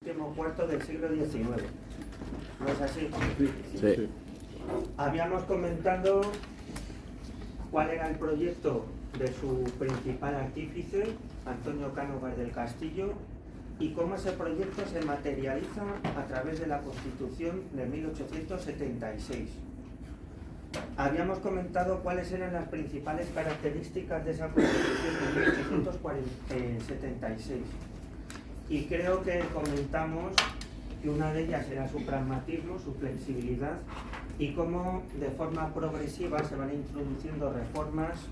último cuarto del siglo XIX. ¿No es así? Sí. Habíamos comentado cuál era el proyecto de su principal artífice, Antonio Cánovas del Castillo, y cómo ese proyecto se materializa a través de la Constitución de 1876. Habíamos comentado cuáles eran las principales características de esa Constitución de 1876. Y creo que comentamos que una de ellas era su pragmatismo, su flexibilidad, y cómo de forma progresiva se van introduciendo reformas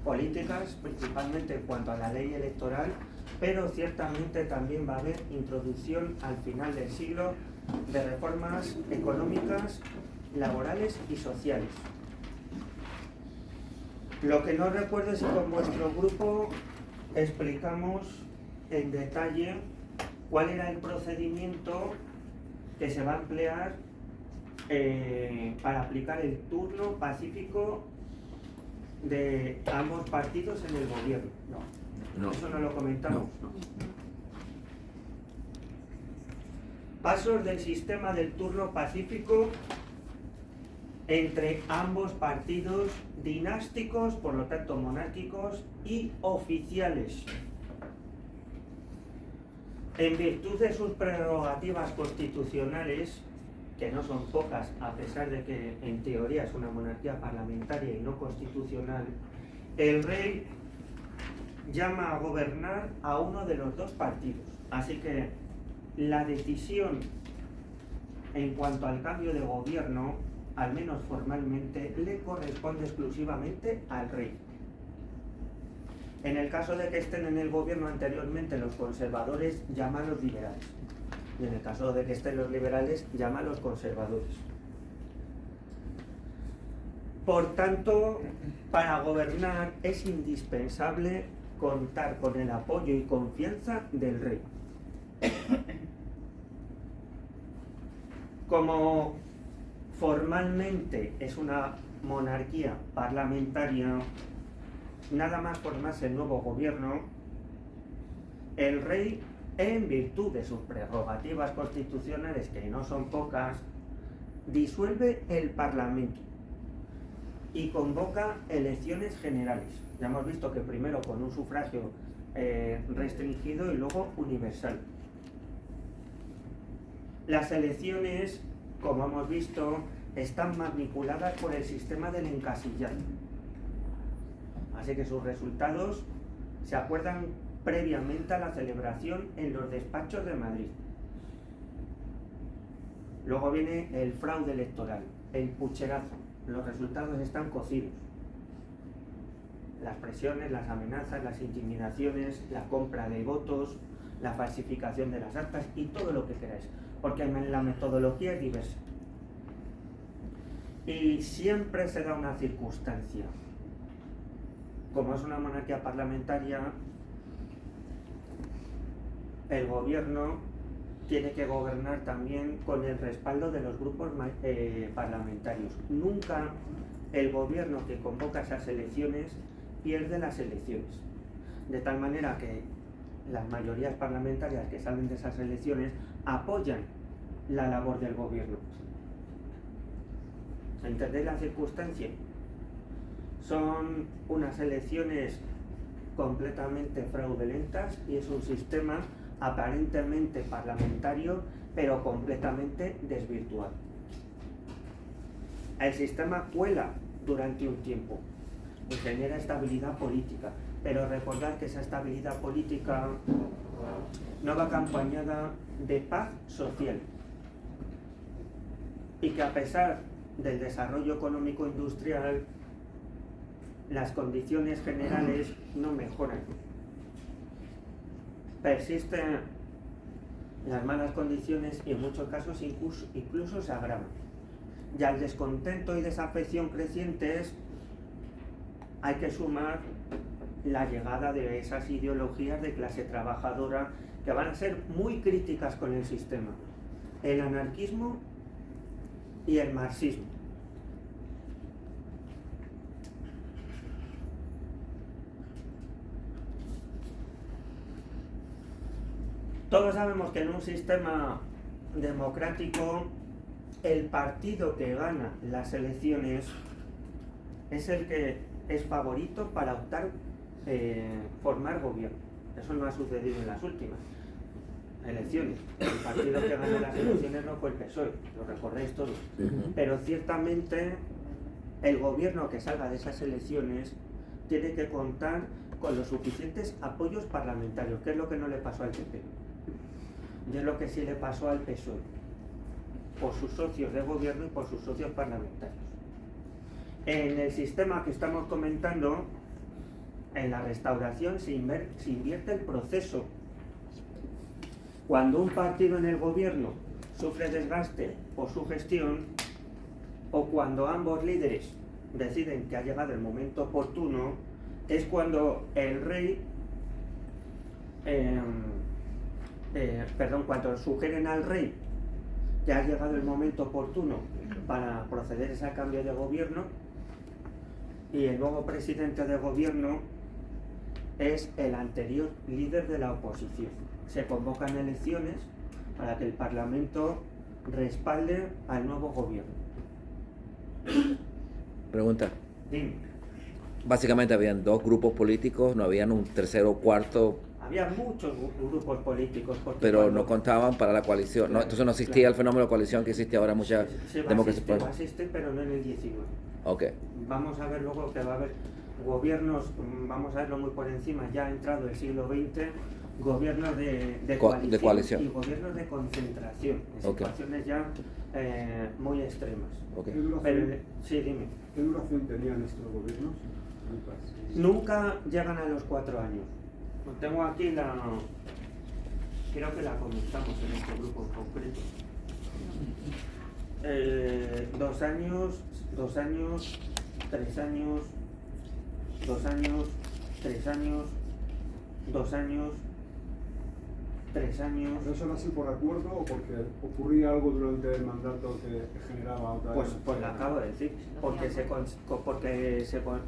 políticas, principalmente en cuanto a la ley electoral, pero ciertamente también va a haber introducción al final del siglo de reformas económicas, laborales y sociales. Lo que no recuerdo es si con vuestro grupo explicamos en detalle cuál era el procedimiento que se va a emplear para aplicar el turno pacífico de ambos partidos en el gobierno. No. Eso no lo comentamos. No. Pasos del sistema del turno pacífico entre ambos partidos dinásticos, por lo tanto monárquicos, y oficiales. En virtud de sus prerrogativas constitucionales, que no son pocas, a pesar de que en teoría es una monarquía parlamentaria y no constitucional, el rey llama a gobernar a uno de los dos partidos. Así que la decisión en cuanto al cambio de gobierno, al menos formalmente, le corresponde exclusivamente al rey. En el caso de que estén en el gobierno anteriormente los conservadores, llama a los liberales. Y en el caso de que estén los liberales, llama a los conservadores. Por tanto, para gobernar es indispensable contar con el apoyo y confianza del rey. Como formalmente es una monarquía parlamentaria, nada más formarse el nuevo gobierno, el rey, en virtud de sus prerrogativas constitucionales, que no son pocas, disuelve el Parlamento y convoca elecciones generales. Ya hemos visto que primero con un sufragio restringido y luego universal. Las elecciones, como hemos visto, están manipuladas por el sistema del encasillado. Así que sus resultados se acuerdan previamente a la celebración en los despachos de Madrid. Luego viene el fraude electoral, el pucherazo. Los resultados están cocidos. Las presiones, las amenazas, las intimidaciones, la compra de votos, la falsificación de las actas y todo lo que queráis, porque la metodología es diversa. Y siempre se da una circunstancia. Como es una monarquía parlamentaria, el gobierno tiene que gobernar también con el respaldo de los grupos parlamentarios. Nunca el gobierno que convoca esas elecciones pierde las elecciones. De tal manera que las mayorías parlamentarias que salen de esas elecciones apoyan la labor del gobierno. ¿Entendéis la circunstancia? Son unas elecciones completamente fraudulentas y es un sistema aparentemente parlamentario, pero completamente desvirtuado. El sistema cuela durante un tiempo y genera estabilidad política, pero recordad que esa estabilidad política no va acompañada de paz social y que a pesar del desarrollo económico industrial, las condiciones generales no mejoran. Persisten las malas condiciones y en muchos casos incluso se agravan. Y al descontento y desafección crecientes hay que sumar la llegada de esas ideologías de clase trabajadora que van a ser muy críticas con el sistema. El anarquismo y el marxismo. Todos sabemos que en un sistema democrático el partido que gana las elecciones es el que es favorito para optar formar gobierno. Eso no ha sucedido en las últimas elecciones. El partido que ganó las elecciones no fue el PSOE, lo recordáis todos. Pero ciertamente el gobierno que salga de esas elecciones tiene que contar con los suficientes apoyos parlamentarios, que es lo que no le pasó al PP. Y es lo que sí le pasó al PSOE, por sus socios de gobierno y por sus socios parlamentarios. En el sistema que estamos comentando, en la restauración se invierte el proceso. Cuando un partido en el gobierno sufre desgaste por su gestión, o cuando ambos líderes deciden que ha llegado el momento oportuno, es cuando el rey, cuando sugieren al rey que ha llegado el momento oportuno para proceder a ese cambio de gobierno, y el nuevo presidente de gobierno es el anterior líder de la oposición. Se convocan elecciones para que el Parlamento respalde al nuevo gobierno. Pregunta. Dime. Básicamente habían dos grupos políticos, no habían un tercero o cuarto. Había muchos grupos políticos. Pero no contaban para la coalición. No, entonces no existía el fenómeno de coalición que existe ahora mucha democracia. Va a existir, pero no en el 19. Ok. Vamos a ver luego que va a haber gobiernos, vamos a verlo muy por encima, ya ha entrado el siglo XX, gobiernos de coalición y gobiernos de concentración, en situaciones ya muy extremas. Okay. Sí, dime. ¿Qué duración tenían estos gobiernos? Nunca llegan a los 4 años. Tengo aquí creo que la comentamos en este grupo en concreto. 2 años, 3 años, 2 años, 3 años, 2 años, 3 años. ¿Pero eso era así por acuerdo o porque ocurría algo durante el mandato que generaba otra? Pues lo acabo de decir, porque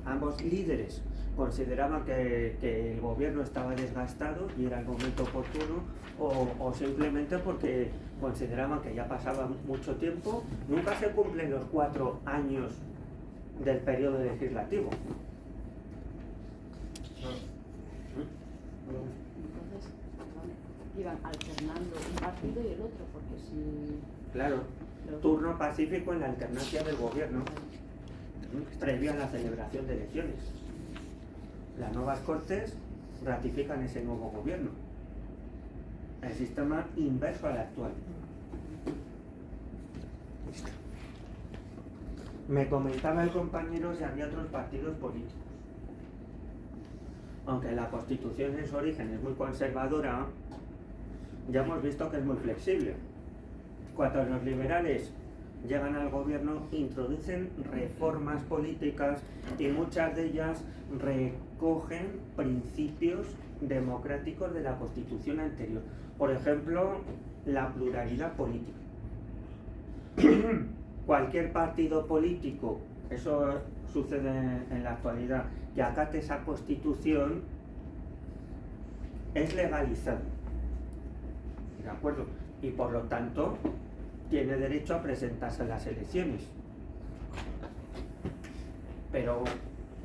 ambos líderes consideraban que el gobierno estaba desgastado y era el momento oportuno, o simplemente porque consideraban que ya pasaba mucho tiempo. Nunca se cumplen los 4 años del periodo legislativo. Entonces, iban alternando un partido y el otro, porque si... Claro, turno pacífico en la alternancia del gobierno, previo a la celebración de elecciones. Las nuevas Cortes ratifican ese nuevo gobierno. El sistema inverso al actual. Me comentaba el compañero si había otros partidos políticos. Aunque la Constitución en su origen es muy conservadora, ya hemos visto que es muy flexible. Cuando los liberales llegan al gobierno, introducen reformas políticas y muchas de ellas recogen principios democráticos de la Constitución anterior. Por ejemplo, la pluralidad política. Cualquier partido político, eso sucede en la actualidad, que acate esa Constitución, es legalizado. ¿De acuerdo? Y por lo tanto, tiene derecho a presentarse a las elecciones. Pero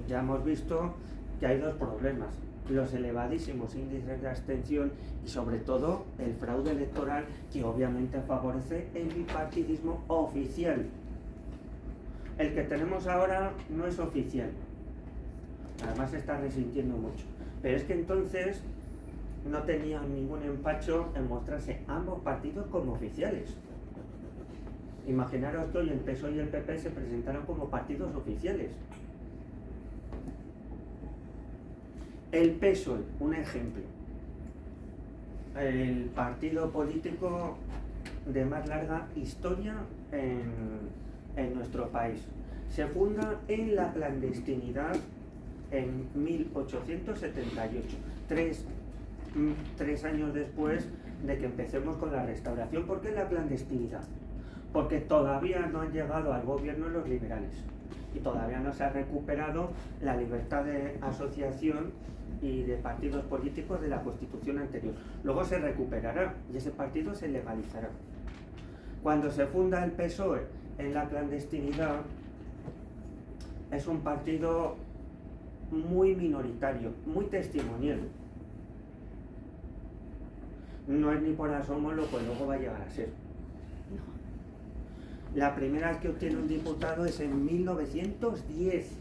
ya hemos visto que hay 2 problemas: los elevadísimos índices de abstención y sobre todo el fraude electoral, que obviamente favorece el bipartidismo oficial. El que tenemos ahora no es oficial, además se está resintiendo mucho, pero es que entonces no tenían ningún empacho en mostrarse ambos partidos como oficiales. Imaginaros que hoy el PSOE y el PP se presentaron como partidos oficiales. El PSOE, un ejemplo, el partido político de más larga historia en nuestro país. Se funda en la clandestinidad en 1878, tres años después de que empecemos con la restauración. ¿Por qué la clandestinidad? Porque todavía no han llegado al gobierno los liberales y todavía no se ha recuperado la libertad de asociación y de partidos políticos de la Constitución anterior. Luego se recuperará y ese partido se legalizará. Cuando se funda el PSOE en la clandestinidad, es un partido muy minoritario, muy testimonial. No es ni por asomo lo que luego va a llegar a ser. La primera vez que obtiene un diputado es en 1910.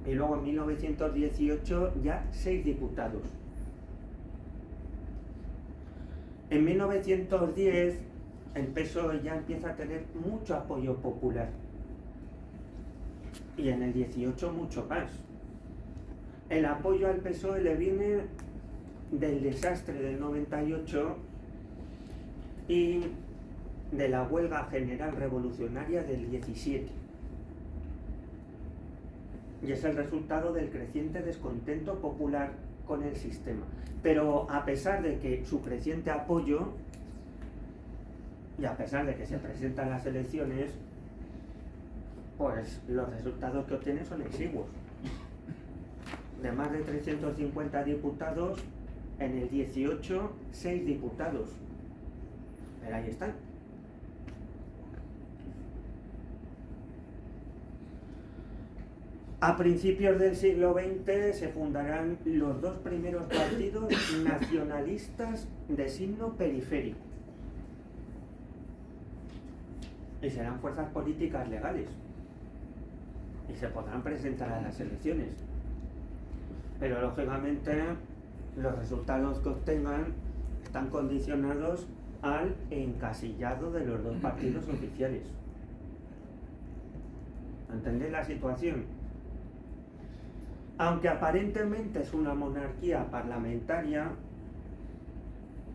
Y luego en 1918 ya 6 diputados. En 1910 el PSOE ya empieza a tener mucho apoyo popular. Y en el 18 mucho más. El apoyo al PSOE le viene del desastre del 98 y de la huelga general revolucionaria del 17. Y es el resultado del creciente descontento popular con el sistema. Pero a pesar de que su creciente apoyo, y a pesar de que se presentan las elecciones, pues los resultados que obtiene son exiguos. De más de 350 diputados, en el 18, 6 diputados. Pero ahí están. A principios del siglo XX se fundarán los 2 primeros partidos nacionalistas de signo periférico. Y serán fuerzas políticas legales. Y se podrán presentar a las elecciones. Pero lógicamente los resultados que obtengan están condicionados al encasillado de los 2 partidos oficiales. ¿Entendéis la situación? Aunque aparentemente es una monarquía parlamentaria,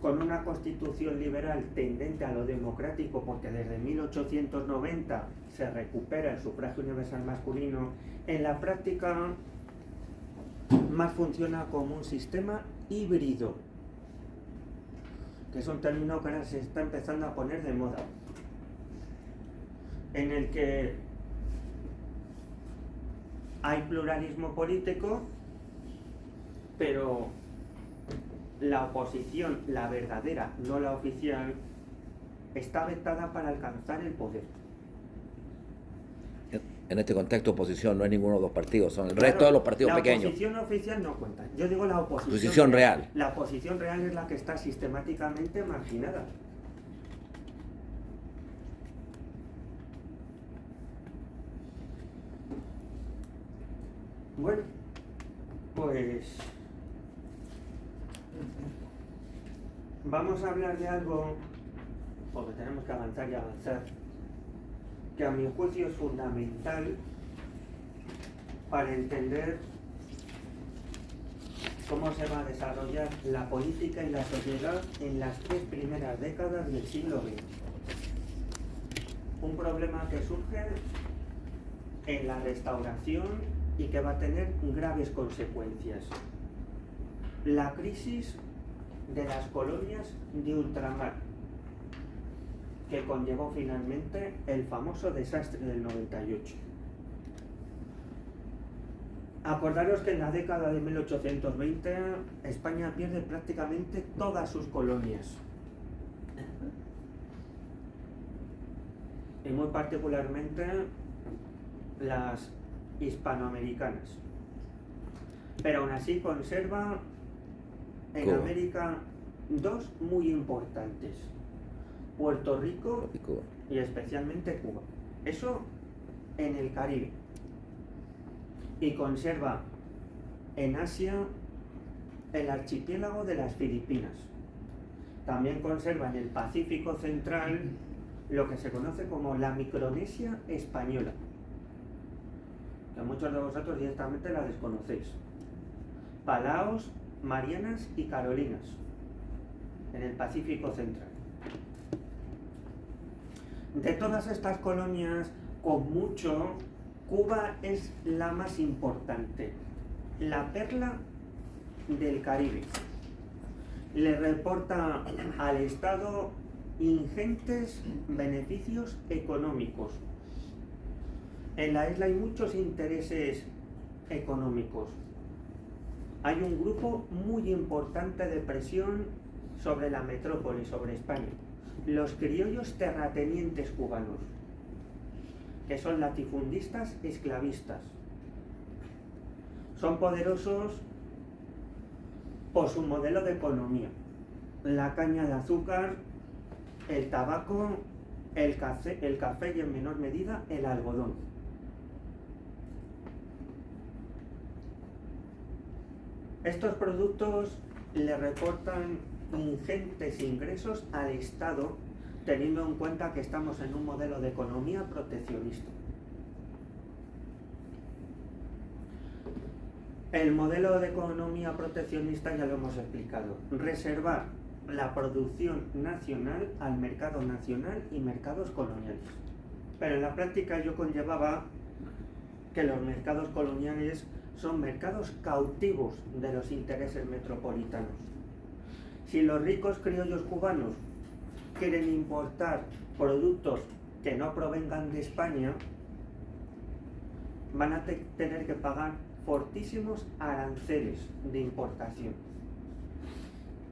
con una constitución liberal tendente a lo democrático, porque desde 1890 se recupera el sufragio universal masculino, en la práctica más funciona como un sistema híbrido, que es un término que ahora se está empezando a poner de moda, en el que hay pluralismo político, pero la oposición, la verdadera, no la oficial, está vetada para alcanzar el poder. En este contexto, oposición no es ninguno de los partidos, son el resto de los partidos pequeños. La oposición oficial no cuenta. Yo digo la oposición real. La oposición real es la que está sistemáticamente marginada. Bueno, pues vamos a hablar de algo, porque tenemos que avanzar y avanzar, que a mi juicio es fundamental para entender cómo se va a desarrollar la política y la sociedad en las 3 primeras décadas del siglo XX. Un problema que surge en la Restauración y que va a tener graves consecuencias. La crisis de las colonias de ultramar, que conllevó finalmente el famoso desastre del 98. Acordaros que en la década de 1820 España pierde prácticamente todas sus colonias. Y muy particularmente las hispanoamericanas. Pero aún así conserva en Cuba. América 2 muy importantes: Puerto Rico y especialmente Cuba. Eso en el Caribe. Y conserva en Asia el archipiélago de las Filipinas. También conserva en el Pacífico Central lo que se conoce como la Micronesia española, que muchos de vosotros directamente la desconocéis. Palaos, Marianas y Carolinas, en el Pacífico Central. De todas estas colonias, con mucho, Cuba es la más importante, la perla del Caribe. Le reporta al Estado ingentes beneficios económicos. En la isla hay muchos intereses económicos. Hay un grupo muy importante de presión sobre la metrópoli, sobre España. Los criollos terratenientes cubanos, que son latifundistas esclavistas. Son poderosos por su modelo de economía. La caña de azúcar, el tabaco, el café y en menor medida el algodón. Estos productos le reportan ingentes ingresos al Estado, teniendo en cuenta que estamos en un modelo de economía proteccionista. El modelo de economía proteccionista ya lo hemos explicado. Reservar la producción nacional al mercado nacional y mercados coloniales. Pero en la práctica ello conllevaba que los mercados coloniales son mercados cautivos de los intereses metropolitanos. Si los ricos criollos cubanos quieren importar productos que no provengan de España, van a tener que pagar fortísimos aranceles de importación.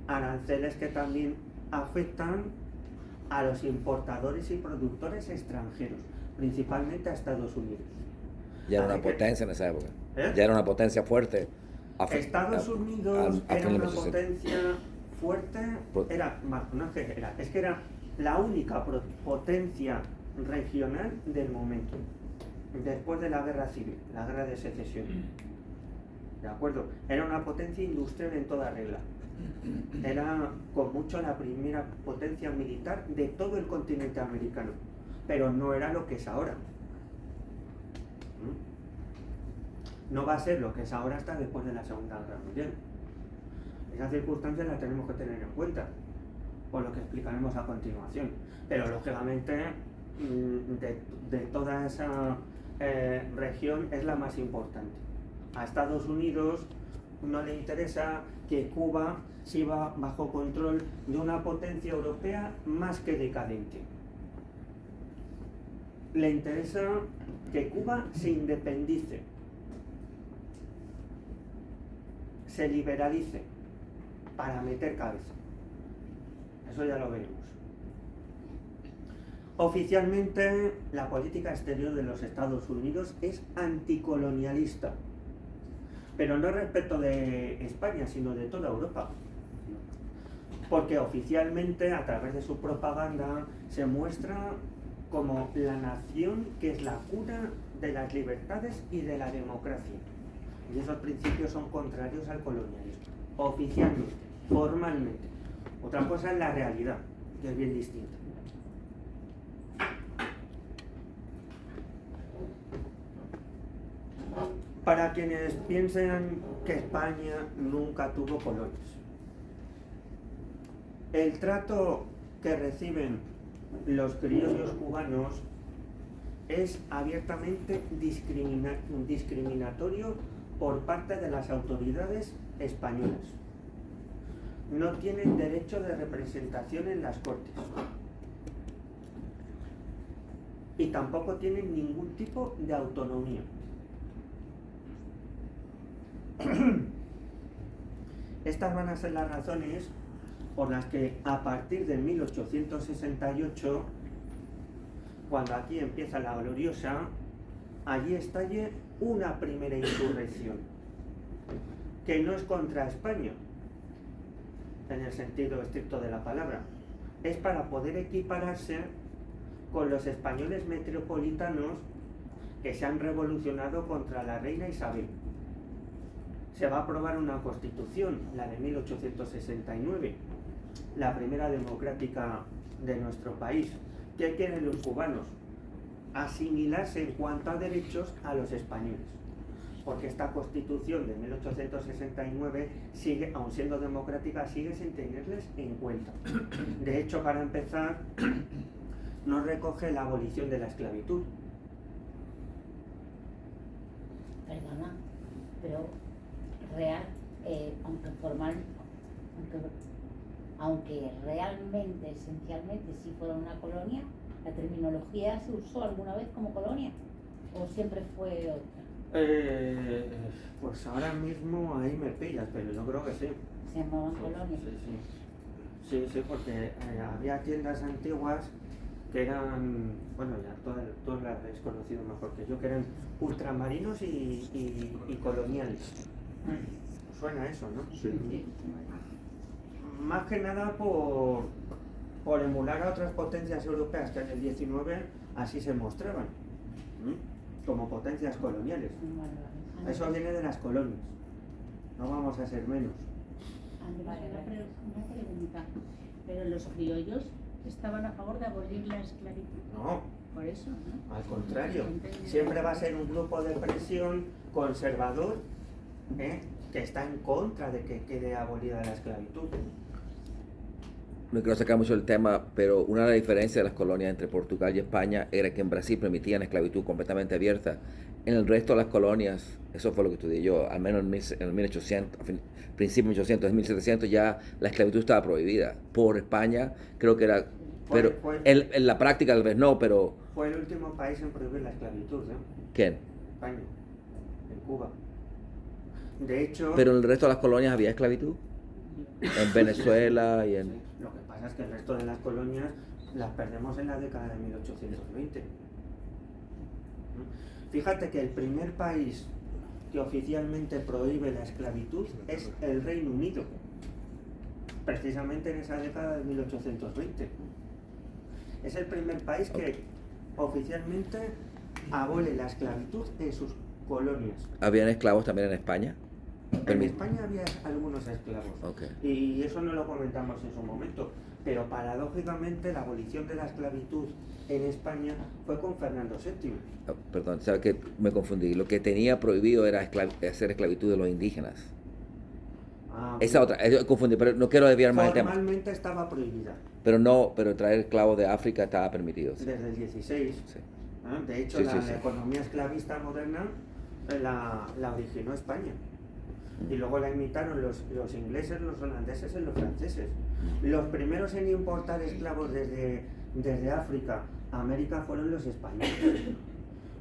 Aranceles que también afectan a los importadores y productores extranjeros, principalmente a Estados Unidos. Ya era una potencia en esa época. ¿Eh? Ya era una potencia fuerte. Estados Unidos era una 1960. potencia fuerte, es que era la única potencia regional del momento, después de la guerra civil, la guerra de secesión. ¿De acuerdo? Era una potencia industrial en toda regla. Era con mucho la primera potencia militar de todo el continente americano, pero no era lo que es ahora. No va a ser lo que es ahora hasta después de la Segunda Guerra Mundial. Esas circunstancias las tenemos que tener en cuenta, por lo que explicaremos a continuación. Pero lógicamente de toda esa región es la más importante. A Estados Unidos no le interesa que Cuba siga bajo control de una potencia europea más que decadente. Le interesa que Cuba se independice, se liberalice para meter cabeza. Eso ya lo veremos. Oficialmente, la política exterior de los Estados Unidos es anticolonialista, pero no respecto de España, sino de toda Europa. Porque oficialmente, a través de su propaganda, se muestra como la nación que es la cuna de las libertades y de la democracia. Y esos principios son contrarios al colonialismo. Oficialmente, formalmente. Otra cosa es la realidad, que es bien distinta. Para quienes piensen que España nunca tuvo colonias, el trato que reciben los criollos cubanos es abiertamente discriminatorio por parte de las autoridades españolas. No tienen derecho de representación en las Cortes y tampoco tienen ningún tipo de autonomía. Estas van a ser las razones por las que a partir de 1868, cuando aquí empieza la gloriosa, allí estalle una primera insurrección, que no es contra España, en el sentido estricto de la palabra, es para poder equipararse con los españoles metropolitanos que se han revolucionado contra la reina Isabel. Se va a aprobar una constitución, la de 1869, la primera democrática de nuestro país. ¿Qué quieren los cubanos? Asimilarse en cuanto a derechos a los españoles. Porque esta constitución de 1869 sigue, aun siendo democrática, sigue sin tenerles en cuenta. De hecho, para empezar, no recoge la abolición de la esclavitud. Perdona, pero aunque realmente, esencialmente, sí fuera una colonia, ¿la terminología se usó alguna vez como colonia? ¿O siempre fue otra? Pues ahora mismo ahí me pillas, pero yo creo que sí. Se llamaban colonias. Sí, porque había tiendas antiguas que eran, bueno, ya todas las habéis conocido mejor que yo, que eran ultramarinos y coloniales. Suena eso, ¿no? Sí. Más que nada por emular a otras potencias europeas que en el 19 así se mostraban, como potencias coloniales. Eso viene de las colonias, no vamos a ser menos. Andrés, una pregunta. Pero los criollos estaban a favor de abolir la esclavitud. No, Por eso, ¿no? al contrario, siempre va a ser un grupo de presión conservador, que está en contra de que quede abolida la esclavitud. No quiero sacar mucho el tema, pero una de las diferencias de las colonias entre Portugal y España era que en Brasil permitían esclavitud completamente abierta. En el resto de las colonias, eso fue lo que estudié yo, al menos en el 1800, principio de 1800, en 1700 ya la esclavitud estaba prohibida. Por España creo que era, pero en la práctica tal vez no, pero... Fue el último país en prohibir la esclavitud, ¿Quién? España, en Cuba. De hecho... Pero en el resto de las colonias había esclavitud. En Venezuela y en... Sí, lo que pasa es que el resto de las colonias las perdemos en la década de 1820. Fíjate que el primer país que oficialmente prohíbe la esclavitud es el Reino Unido, precisamente en esa década de 1820. Es el primer país que oficialmente abole la esclavitud en sus colonias. ¿Habían esclavos también en España? En España había algunos esclavos, Okay. y eso no lo comentamos en su momento, pero paradójicamente la abolición de la esclavitud en España fue con Fernando VII. Perdón, sabe que me confundí. Lo que tenía prohibido era hacer esclavitud de los indígenas. Esa otra, confundí, pero no quiero desviar más el tema. Formalmente estaba prohibida. Pero traer esclavos de África estaba permitido. Sí. Desde el 16. Sí. De hecho, Sí, la sí. economía esclavista moderna la originó España. Y luego la imitaron los ingleses, los holandeses y los franceses. Los primeros en importar esclavos desde África a América fueron los españoles.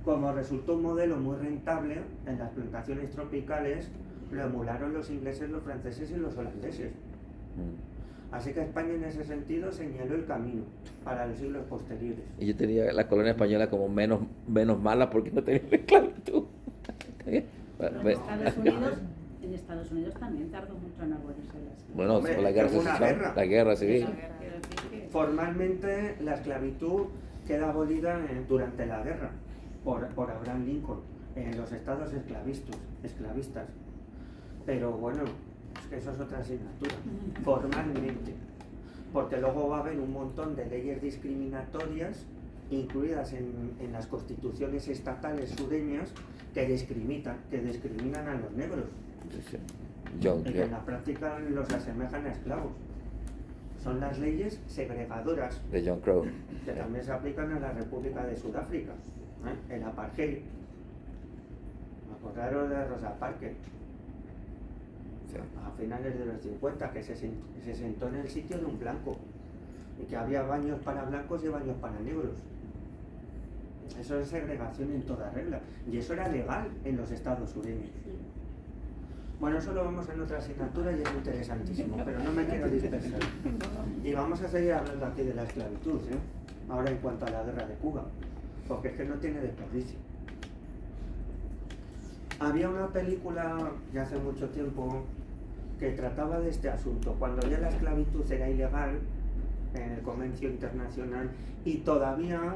Como resultó un modelo muy rentable en las plantaciones tropicales, lo emularon los ingleses, los franceses y los holandeses. Así que España en ese sentido señaló el camino para los siglos posteriores. Y yo tenía la colonia española como menos mala porque no tenía esclavitud. ¿Está bien? En Estados Unidos también tardó mucho en abolirse la esclavitud. Bueno, Hombre, por la guerra fue una secesión, guerra. la guerra civil. Quiero decir que Formalmente la esclavitud queda abolida durante la guerra por Abraham Lincoln en los estados esclavistas. Pero bueno, es que eso es otra asignatura, formalmente. Porque luego va a haber un montón de leyes discriminatorias incluidas en las constituciones estatales sureñas que discriminan a los negros. Sí, sí. John, Y que en la práctica los asemejan a esclavos. Son las leyes segregadoras de John Crow. que también se aplican a la República de Sudáfrica, el apartheid. Me acordaron de Rosa Parks, Sí. a finales de los 50, que se sentó en el sitio de un blanco y que había baños para blancos y baños para negros. Eso es segregación en toda regla, y eso era legal en los estados sureños. Bueno, eso lo vemos en otra asignatura y es interesantísimo, pero no me quiero dispersar. Y vamos a seguir hablando aquí de la esclavitud, ahora en cuanto a la guerra de Cuba, porque es que no tiene desperdicio. Había una película ya hace mucho tiempo que trataba de este asunto, cuando ya la esclavitud era ilegal en el comercio internacional y todavía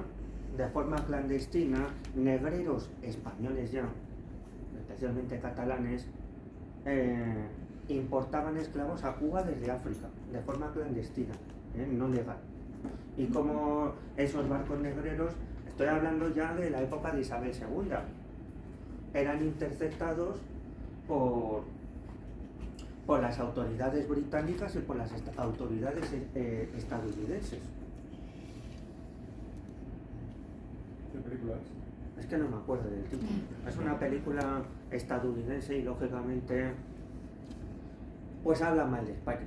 de forma clandestina negreros españoles ya, especialmente catalanes, importaban esclavos a Cuba desde África de forma clandestina, no legal. Y como esos barcos negreros, estoy hablando ya de la época de Isabel II, eran interceptados por las autoridades británicas y por las autoridades estadounidenses. ¿Qué película es? Es que no me acuerdo del título. Es una película estadounidense y lógicamente pues habla mal de España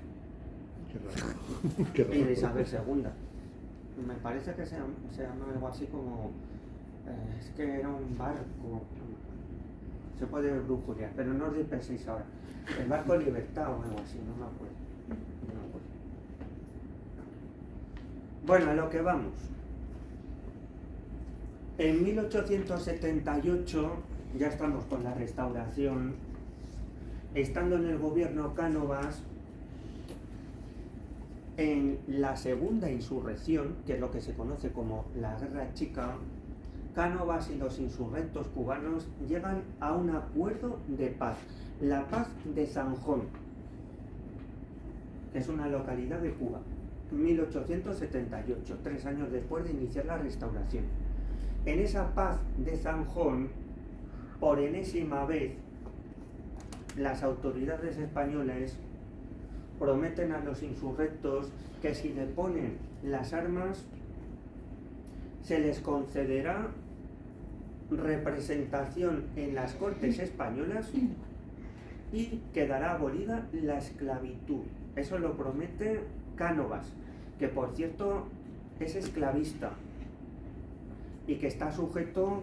Qué raro. y de Isabel II. Me parece que se llama algo así como es que era un barco. se puede brújula, pero no os dispenséis ahora. El barco Libertad o algo así, no me acuerdo. No me acuerdo. Bueno, a lo que vamos. En 1878, ya estamos con la restauración, estando en el gobierno Cánovas, en la segunda insurrección, que es lo que se conoce como la Guerra Chica, Cánovas y los insurrectos cubanos llegan a un acuerdo de paz, la Paz de Zanjón, que es una localidad de Cuba, 1878, 3 años después de iniciar la restauración. En esa Paz de Zanjón, por enésima vez, las autoridades españolas prometen a los insurrectos que si le ponen las armas, se les concederá representación en las Cortes españolas y quedará abolida la esclavitud. Eso lo promete Cánovas, que por cierto es esclavista y que está sujeto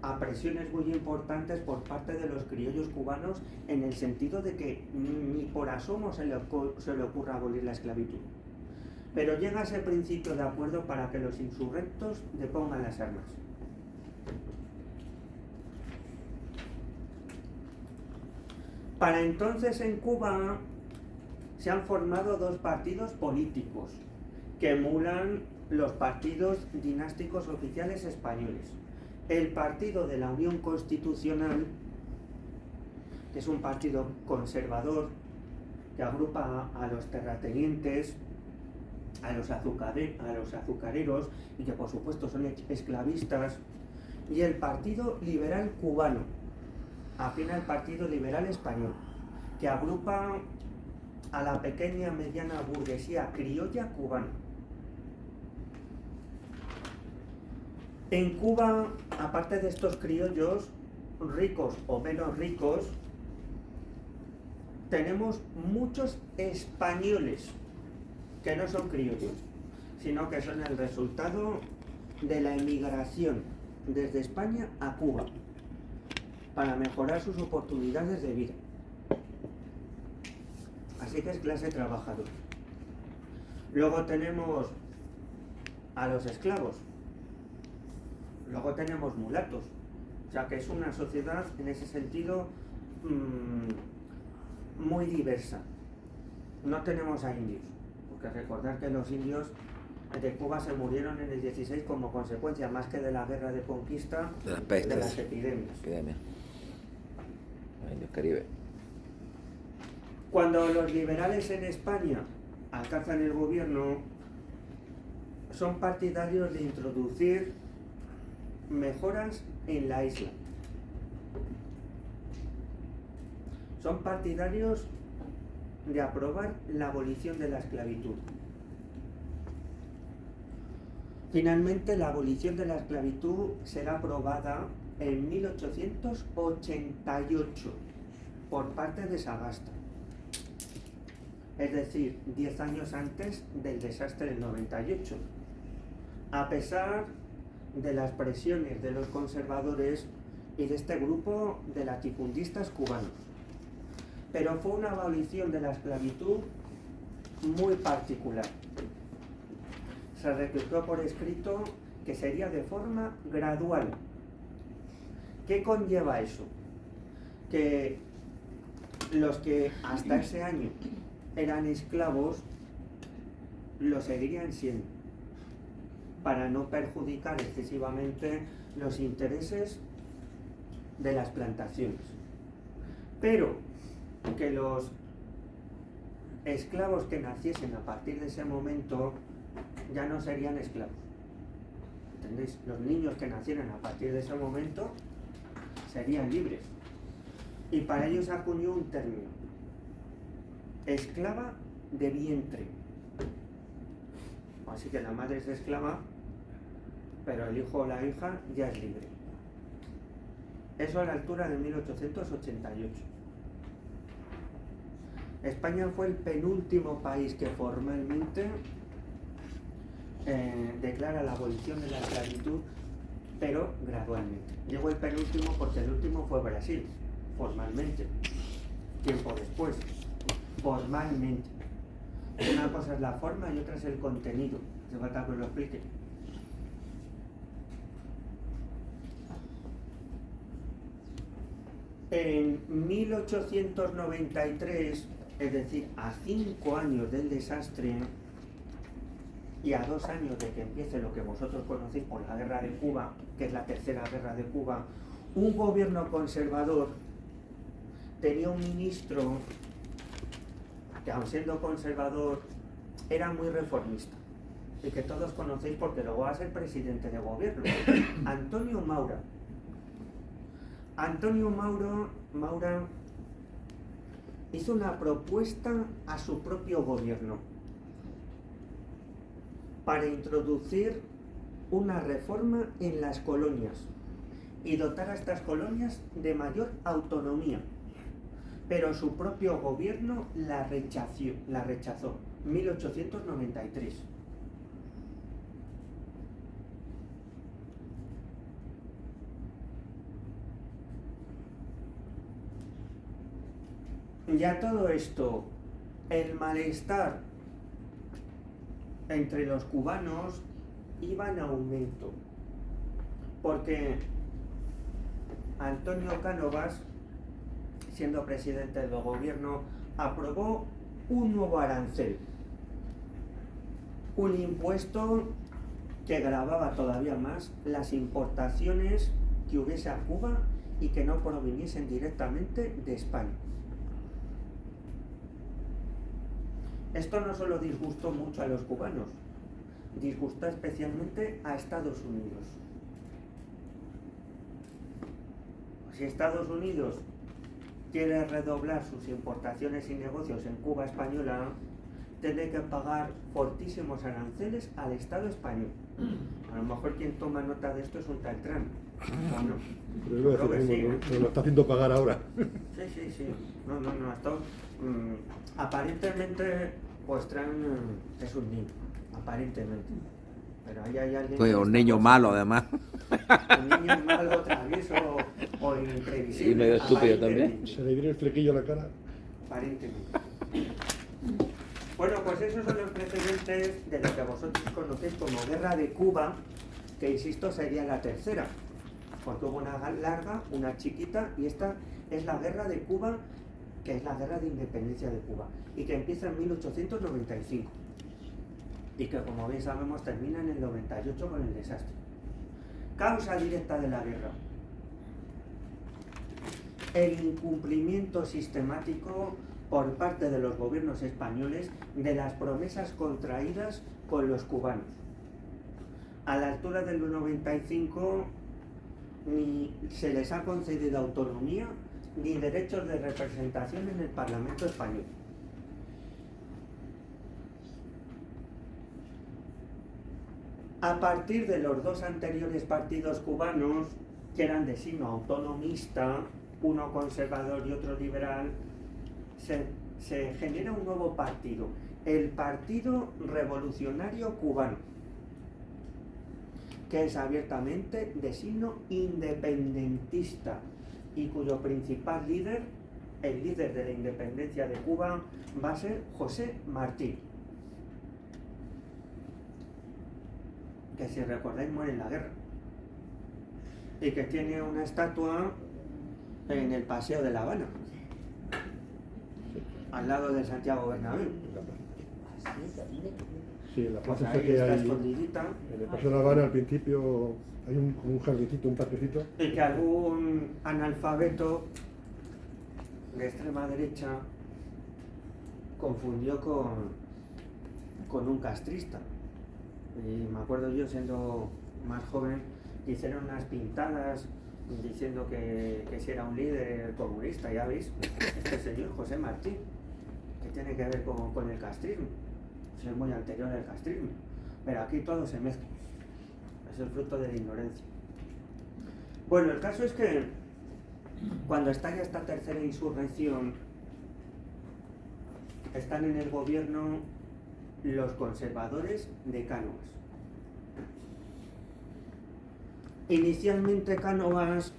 a presiones muy importantes por parte de los criollos cubanos, en el sentido de que ni por asomo se le ocurra abolir la esclavitud. Pero llega ese principio de acuerdo para que los insurrectos depongan las armas. Para entonces en Cuba se han formado 2 partidos políticos que emulan los partidos dinásticos oficiales españoles. El Partido de la Unión Constitucional, que es un partido conservador que agrupa a los terratenientes, a los azucareros y que por supuesto son esclavistas, y el Partido Liberal Cubano, afín al Partido Liberal Español, que agrupa a la pequeña mediana burguesía criolla cubana. En Cuba, aparte de estos criollos, ricos o menos ricos, tenemos muchos españoles que no son criollos, sino que son el resultado de la emigración desde España a Cuba para mejorar sus oportunidades de vida. Así que es clase trabajadora. Luego tenemos a los esclavos. Luego tenemos mulatos. O sea que es una sociedad en ese sentido muy diversa. No tenemos a indios, porque recordar que los indios de Cuba se murieron en el 16 como consecuencia, más que de la guerra de conquista, De las pestes. de las epidemias. Los indios Caribe. Cuando los liberales en España alcanzan el gobierno, son partidarios de introducir mejoras en la isla. Son partidarios de aprobar la abolición de la esclavitud. Finalmente, la abolición de la esclavitud será aprobada en 1888 por parte de Sagasta. Es decir, 10 años antes del desastre del 98. A pesar de las presiones de los conservadores y de este grupo de latifundistas cubanos. Pero fue una abolición de la esclavitud muy particular. Se reclutó por escrito que sería de forma gradual. ¿Qué conlleva eso? Que los que hasta ese año eran esclavos lo seguirían siendo, para no perjudicar excesivamente los intereses de las plantaciones. Pero que los esclavos que naciesen a partir de ese momento ya no serían esclavos. ¿Entendéis? Los niños que nacieran a partir de ese momento serían libres. Y para ello se acuñó un término: esclava de vientre. Así que la madre es esclava, pero el hijo o la hija ya es libre. Eso a la altura de 1888. España fue el penúltimo país que formalmente declara la abolición de la esclavitud, pero gradualmente. Llegó el penúltimo porque el último fue Brasil, formalmente, tiempo después, formalmente. Una cosa es la forma y otra es el contenido. Hace falta que os lo explique. En 1893, es decir, a 5 años del desastre y a 2 años de que empiece lo que vosotros conocéis por la Guerra de Cuba, que es la tercera guerra de Cuba, un gobierno conservador tenía un ministro que, aun siendo conservador, era muy reformista y que todos conocéis porque luego va a ser presidente de gobierno, Antonio Maura. Antonio Maura hizo una propuesta a su propio gobierno para introducir una reforma en las colonias y dotar a estas colonias de mayor autonomía. Pero su propio gobierno la rechazó. 1893. Ya todo esto, el malestar entre los cubanos iba en aumento, porque Antonio Cánovas, siendo presidente del gobierno, aprobó un nuevo arancel, un impuesto que gravaba todavía más las importaciones que hubiese a Cuba y que no proviniesen directamente de España. Esto no solo disgustó mucho a los cubanos, disgustó especialmente a Estados Unidos. Si Estados Unidos quiere redoblar sus importaciones y negocios en Cuba española, tiene que pagar fortísimos aranceles al Estado español. A lo mejor quien toma nota de esto es un tal Trump. Bueno, Pero lo está haciendo pagar ahora. Sí. No, esto aparentemente pues Trump es un niño, aparentemente. Pero ahí hay alguien. Pues un niño malo además. Un niño malo, travieso o imprevisible. Y medio estúpido aparentemente. Se le viene el flequillo a la cara. Aparentemente. Bueno, pues esos son los precedentes de lo que vosotros conocéis como Guerra de Cuba, que insisto sería la tercera, porque hubo una larga, una chiquita, y esta es la Guerra de Cuba, que es la Guerra de Independencia de Cuba, y que empieza en 1895, y que, como bien sabemos, termina en el 98 con el desastre. Causa directa de la guerra: el incumplimiento sistemático por parte de los gobiernos españoles de las promesas contraídas con los cubanos. A la altura del 95 ni se les ha concedido autonomía ni derechos de representación en el Parlamento español. A partir de los dos anteriores partidos cubanos, que eran de signo autonomista, uno conservador y otro liberal, se genera un nuevo partido, el Partido Revolucionario Cubano, que es abiertamente de signo independentista y cuyo principal líder, el líder de la independencia de Cuba, va a ser José Martí, que, si recordáis, muere en la guerra y que tiene una estatua en el Paseo de La Habana, al lado de Santiago Bernabéu. Sí, la Pues plaza ahí esa que está hay escondidita. en el Paseo de La Habana, al principio hay un jardincito, un parquecito. Y que algún analfabeto de extrema derecha confundió con un castrista. Y me acuerdo yo, siendo más joven, que hicieron unas pintadas diciendo que si era un líder comunista. Ya veis, este señor José Martí, que tiene que ver con el castrismo, es muy anterior al castrismo, pero aquí todo se mezcla, es el fruto de la ignorancia. Bueno, el caso es que cuando estalla esta tercera insurrección, están en el gobierno los conservadores de Cánovas. Inicialmente Cánovas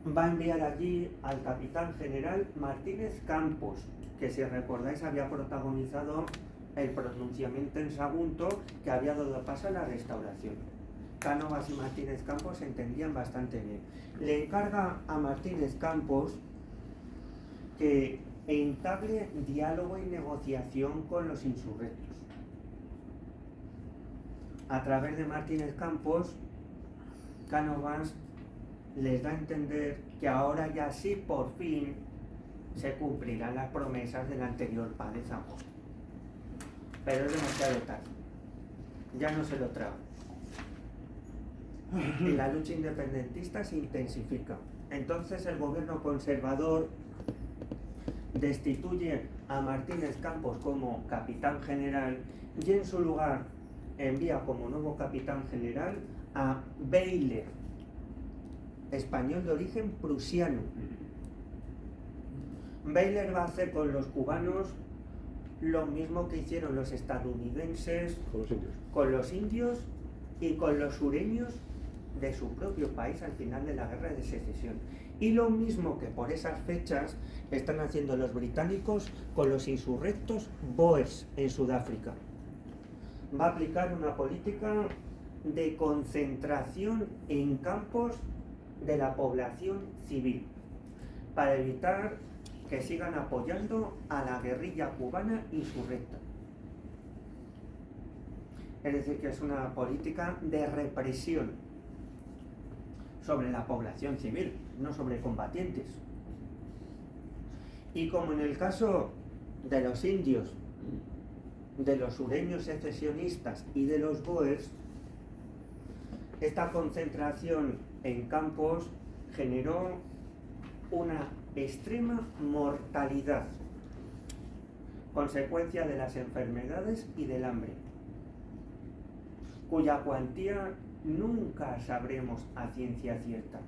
va a enviar allí al capitán general Martínez Campos, que si recordáis había protagonizado el pronunciamiento en Sagunto que había dado paso a la restauración. Cánovas y Martínez Campos se entendían bastante bien. Le encarga a Martínez Campos que entable diálogo y negociación con los insurrectos. A través de Martínez Campos, Cánovas les da a entender que ahora ya sí por fin se cumplirán las promesas del anterior paz de Zamora. Pero es demasiado tarde. Ya no se lo traga. Y la lucha independentista se intensifica. Entonces el gobierno conservador destituye a Martínez Campos como capitán general y en su lugar envía como nuevo capitán general a Weyler, español de origen prusiano. Weyler va a hacer con los cubanos lo mismo que hicieron los estadounidenses Con los indios. con los indios y con los sureños de su propio país al final de la guerra de secesión. Y lo mismo que por esas fechas están haciendo los británicos con los insurrectos Boers en Sudáfrica. Va a aplicar una política de concentración en campos de la población civil para evitar que sigan apoyando a la guerrilla cubana insurrecta. Es decir, que es una política de represión sobre la población civil, no sobre combatientes. Y como en el caso de los indios, de los sureños secesionistas y de los boers, esta concentración en campos generó una extrema mortalidad, consecuencia de las enfermedades y del hambre, cuya cuantía nunca sabremos a ciencia cierta.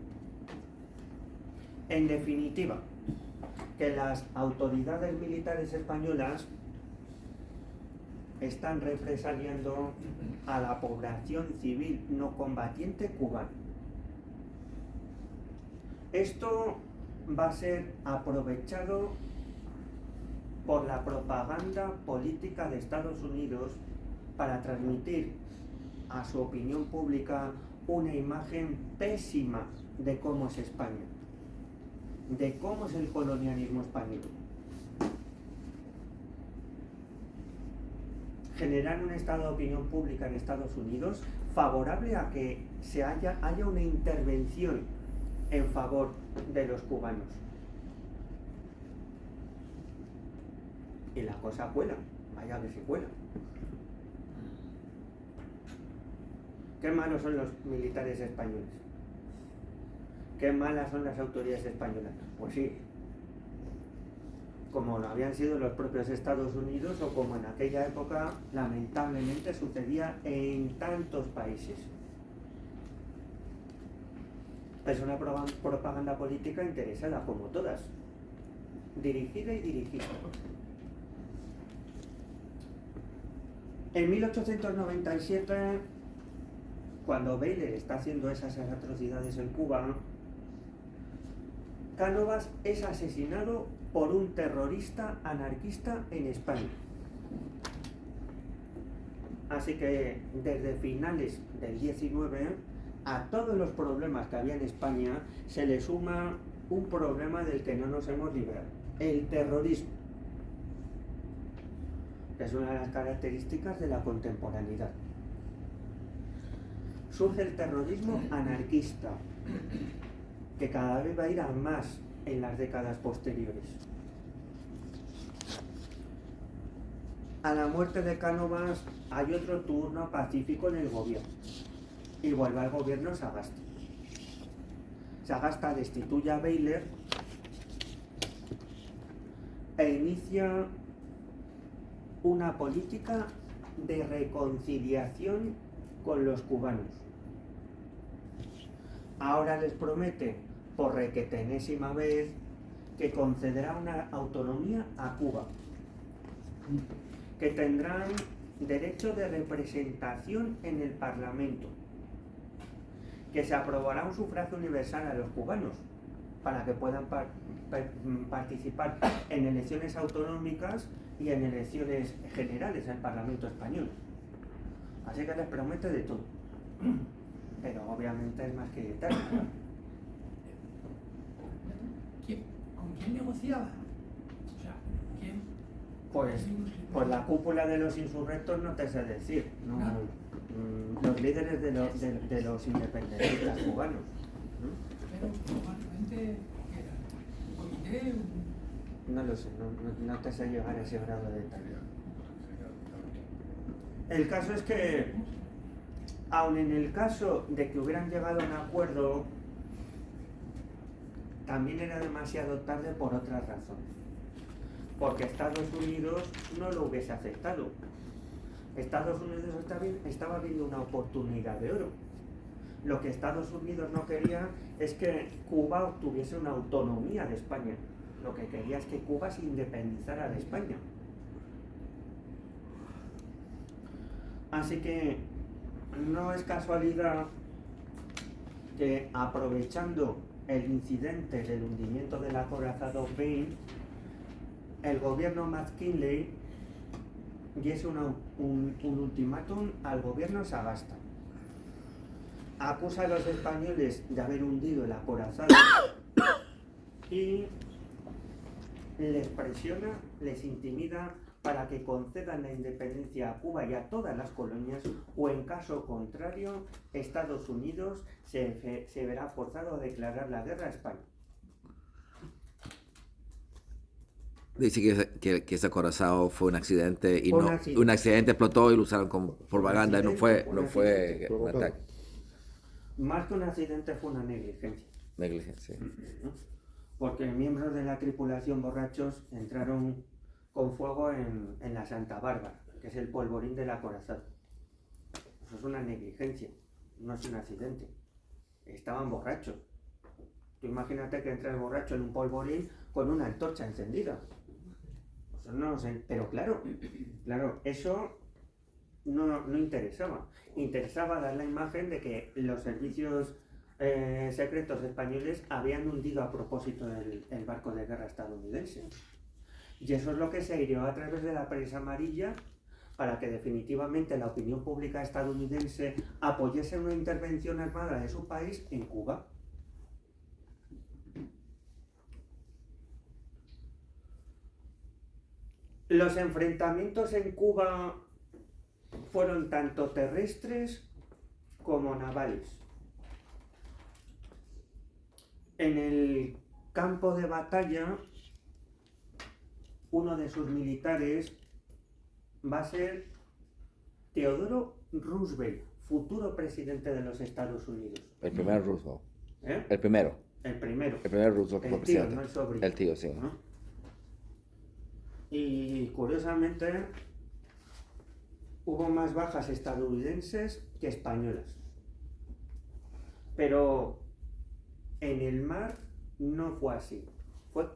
En definitiva, que las autoridades militares españolas están represaliando a la población civil no combatiente cubana. Esto va a ser aprovechado por la propaganda política de Estados Unidos para transmitir a su opinión pública una imagen pésima de cómo es España, de cómo es el colonialismo español. Generar un estado de opinión pública en Estados Unidos favorable a que haya una intervención en favor de los cubanos. Y la cosa cuela, vaya que se cuela. Qué malos son los militares españoles. Qué malas son las autoridades españolas. Pues sí, como lo habían sido los propios Estados Unidos o como en aquella época lamentablemente sucedía en tantos países. Es una propaganda política interesada, como todas, dirigida y dirigida. En 1897, cuando Weyler está haciendo esas atrocidades en Cuba, Cánovas es asesinado por un terrorista anarquista en España. Así que desde finales del 19, a todos los problemas que había en España se le suma un problema del que no nos hemos librado: el terrorismo, que es una de las características de la contemporaneidad. Surge el terrorismo anarquista, que cada vez va a ir a más en las décadas posteriores. A la muerte de Cánovas hay otro turno pacífico en el gobierno y vuelve al gobierno Sagasta. Sagasta destituye a Weyler e inicia una política de reconciliación con los cubanos. Ahora les promete, por requetenésima vez, que concederá una autonomía a Cuba, que tendrán derecho de representación en el Parlamento, que se aprobará un sufragio universal a los cubanos, para que puedan participar en elecciones autonómicas y en elecciones generales al Parlamento español. Así que les promete de todo. Pero obviamente es más que eterno. ¿Con quién negociaba? O sea, ¿quién? Pues la cúpula de los insurrectos no te sé decir, ¿no? Los líderes de los independentistas cubanos. Pero probablemente era un comité, No lo sé, no te sé llegar a ese grado de detalle. El caso es que, aun en el caso de que hubieran llegado a un acuerdo, también era demasiado tarde por otras razones. Porque Estados Unidos no lo hubiese aceptado. Estados Unidos estaba viendo una oportunidad de oro. Lo que Estados Unidos no quería es que Cuba obtuviese una autonomía de España. Lo que quería es que Cuba se independizara de España. Así que no es casualidad que, aprovechando el incidente del hundimiento del acorazado Maine, el gobierno McKinley diese un ultimátum al gobierno Sagasta. Acusa a los españoles de haber hundido el acorazado y les presiona, les intimida para que concedan la independencia a Cuba y a todas las colonias, o en caso contrario, Estados Unidos se verá forzado a declarar la guerra a España. Dice que ese acorazado fue un accidente y Fue no un accidente. un accidente explotó y lo usaron como propaganda y no fue un ataque. Más que un accidente, fue una negligencia. Negligencia. Porque miembros de la tripulación borrachos entraron con fuego en la Santa Bárbara, que es el polvorín del acorazado. Eso es una negligencia, no es un accidente. Estaban borrachos. Tú imagínate que entra el borracho en un polvorín con una antorcha encendida. Eso no sé, pero claro, eso no interesaba. Interesaba dar la imagen de que los servicios secretos españoles habían hundido a propósito el barco de guerra estadounidense. Y eso es lo que se aireó a través de la prensa amarilla para que definitivamente la opinión pública estadounidense apoyase una intervención armada de su país en Cuba. Los enfrentamientos en Cuba fueron tanto terrestres como navales. En el campo de batalla, uno de sus militares va a ser Theodore Roosevelt, futuro presidente de los Estados Unidos. El primer Roosevelt. ¿Eh? El primero. El primero. El primer Roosevelt que fue El tío, presidente. no el sobrino. El tío, sí. ¿No? Y curiosamente hubo más bajas estadounidenses que españolas. Pero en el mar no fue así. Fue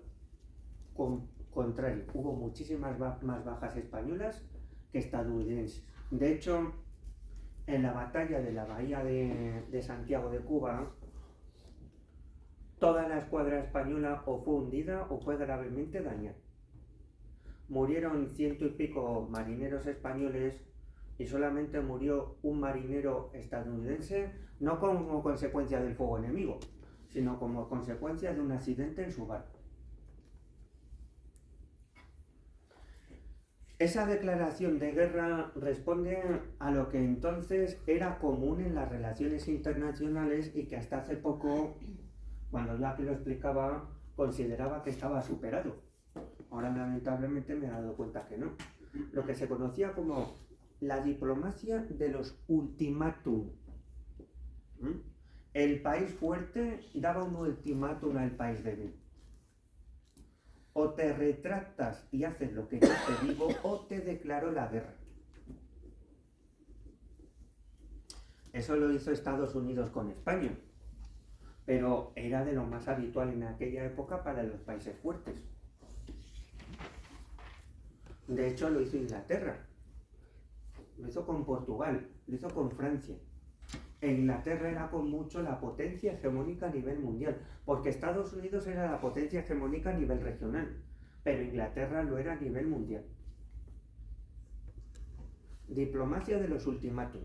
contrario. Hubo muchísimas más bajas españolas que estadounidenses. De hecho, en la batalla de la bahía de Santiago de Cuba, toda la escuadra española o fue hundida o fue gravemente dañada. Murieron 100 y pico marineros españoles y solamente murió un marinero estadounidense, no como consecuencia del fuego enemigo, sino como consecuencia de un accidente en su barco. Esa declaración de guerra responde a lo que entonces era común en las relaciones internacionales y que hasta hace poco, cuando yo aquí lo explicaba, consideraba que estaba superado. Ahora lamentablemente me he dado cuenta que no. Lo que se conocía como la diplomacia de los ultimátum. El país fuerte daba un ultimátum al país débil. O te retractas y haces lo que yo te digo, o te declaro la guerra. Eso lo hizo Estados Unidos con España, pero era de lo más habitual en aquella época para los países fuertes. De hecho, lo hizo Inglaterra, lo hizo con Portugal, lo hizo con Francia. Inglaterra era con mucho la potencia hegemónica a nivel mundial, porque Estados Unidos era la potencia hegemónica a nivel regional, pero Inglaterra lo era a nivel mundial. Diplomacia de los ultimátum.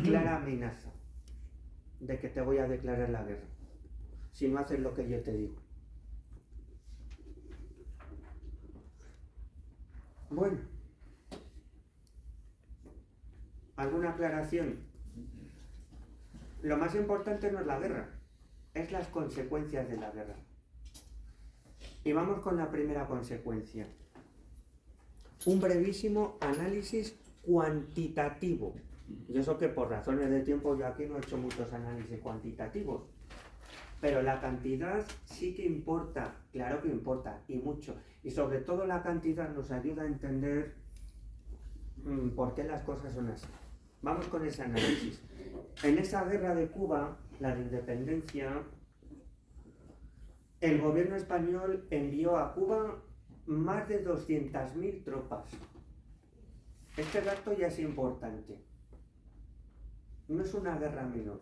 Clara amenaza de que te voy a declarar la guerra si no haces lo que yo te digo. Bueno, ¿alguna aclaración? Lo más importante no es la guerra, es las consecuencias de la guerra. Y vamos con la primera consecuencia. Un brevísimo análisis cuantitativo. Y eso que por razones de tiempo yo aquí no he hecho muchos análisis cuantitativos. Pero la cantidad sí que importa, claro que importa, y mucho. Y sobre todo la cantidad nos ayuda a entender por qué las cosas son así. Vamos con ese análisis. En esa guerra de Cuba, la de independencia, el gobierno español envió a Cuba más de 200.000 tropas. Este dato ya es importante. No es una guerra menor.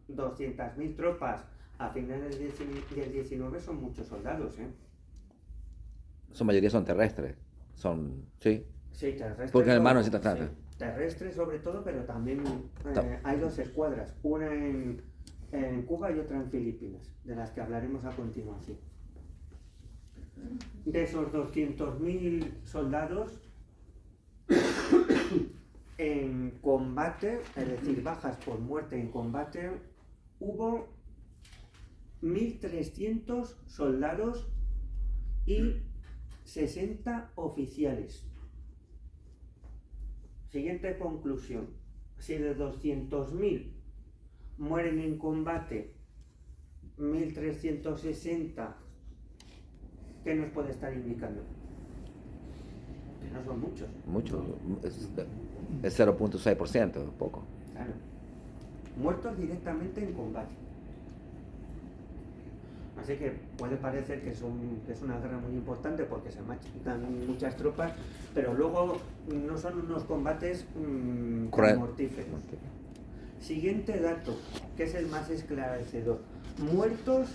200.000 tropas a finales del 19 son muchos soldados, ¿eh? Su mayoría son terrestres. Sí. Sí, terrestres. Porque en el mar no necesitas tanta. Sí, terrestres sobre todo, pero también hay dos escuadras. Una en Cuba y otra en Filipinas, de las que hablaremos a continuación. De esos 200.000 soldados, en combate, es decir, bajas por muerte en combate, hubo 1.300 soldados y 60 oficiales. Siguiente conclusión. Si de 200.000 mueren en combate 1.360, ¿qué nos puede estar indicando? Que no son muchos. Mucho. Es 0.6%, poco. Claro. Muertos directamente en combate. Así que puede parecer que es una guerra muy importante porque se machacan muchas tropas, pero luego no son unos combates tan mortíferos. Siguiente dato, que es el más esclarecedor. Muertos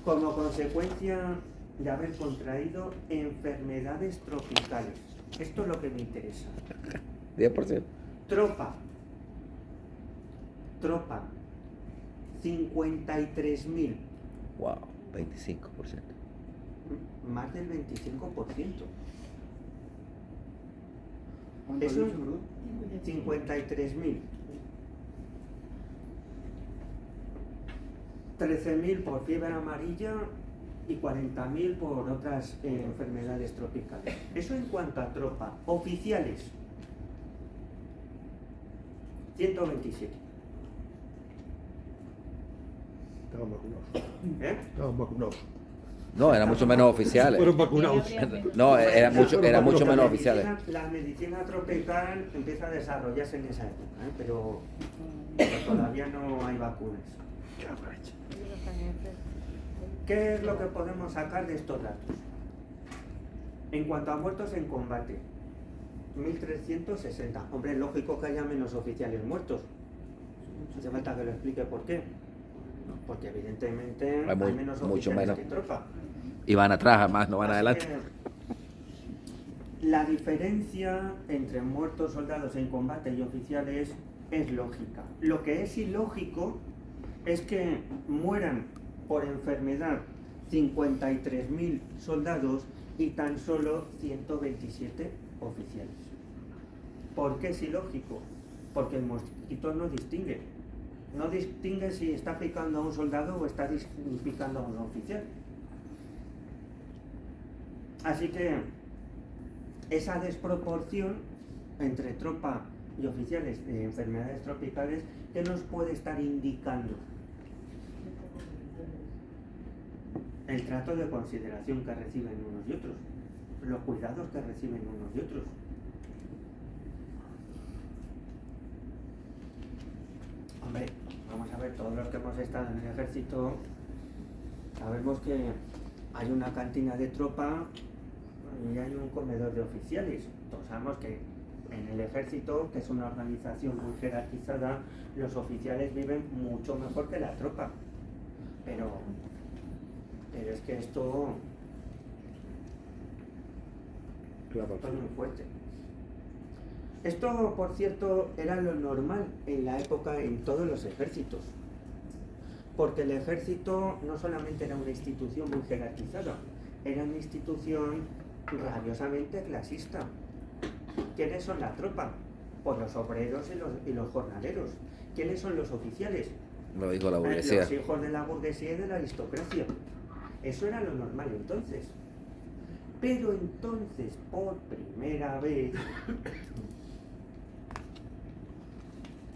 como consecuencia de haber contraído enfermedades tropicales. Esto es lo que me interesa. 10%. Tropa. 53.000. Wow, 25%. Más del 25%. ¿Cuánto has Eso, dicho, perdón? 53.000. 13.000 por fiebre amarilla y 40.000 por otras enfermedades tropicales. Eso en cuanto a tropa. Oficiales. 127. Estaban vacunados. Estaban vacunados. No, eran mucho menos oficiales. Fueron vacunados. No, era mucho menos oficiales. La medicina tropical empieza a desarrollarse en esa época, pero todavía no hay vacunas. ¿Qué es lo que podemos sacar de estos datos? En cuanto a muertos en combate, 1.360. Hombre, es lógico que haya menos oficiales muertos. No hace falta que lo explique por qué. Porque evidentemente hay menos oficiales que tropa. Y van atrás, más no van adelante. La diferencia entre muertos soldados en combate y oficiales es lógica. Lo que es ilógico es que mueran por enfermedad 53.000 soldados y tan solo 127 oficiales. ¿Por qué es ilógico? Porque el mosquito no distingue. No distingue si está picando a un soldado o está picando a un oficial. Así que esa desproporción entre tropa y oficiales de enfermedades tropicales, ¿qué nos puede estar indicando? El trato de consideración que reciben unos y otros, los cuidados que reciben unos y otros. Hombre, vamos a ver, todos los que hemos estado en el ejército sabemos que hay una cantina de tropa y hay un comedor de oficiales. Todos sabemos que en el ejército, que es una organización muy jerarquizada, los oficiales viven mucho mejor que la tropa. Pero es que esto es muy fuerte. Esto, por cierto, era lo normal en la época en todos los ejércitos. Porque el ejército no solamente era una institución muy jerarquizada, era una institución rabiosamente clasista. ¿Quiénes son la tropa? Pues los obreros y los jornaleros. ¿Quiénes son los oficiales? Lo dijo la burguesía. Los hijos de la burguesía y de la aristocracia. Eso era lo normal entonces. Pero entonces, por primera vez,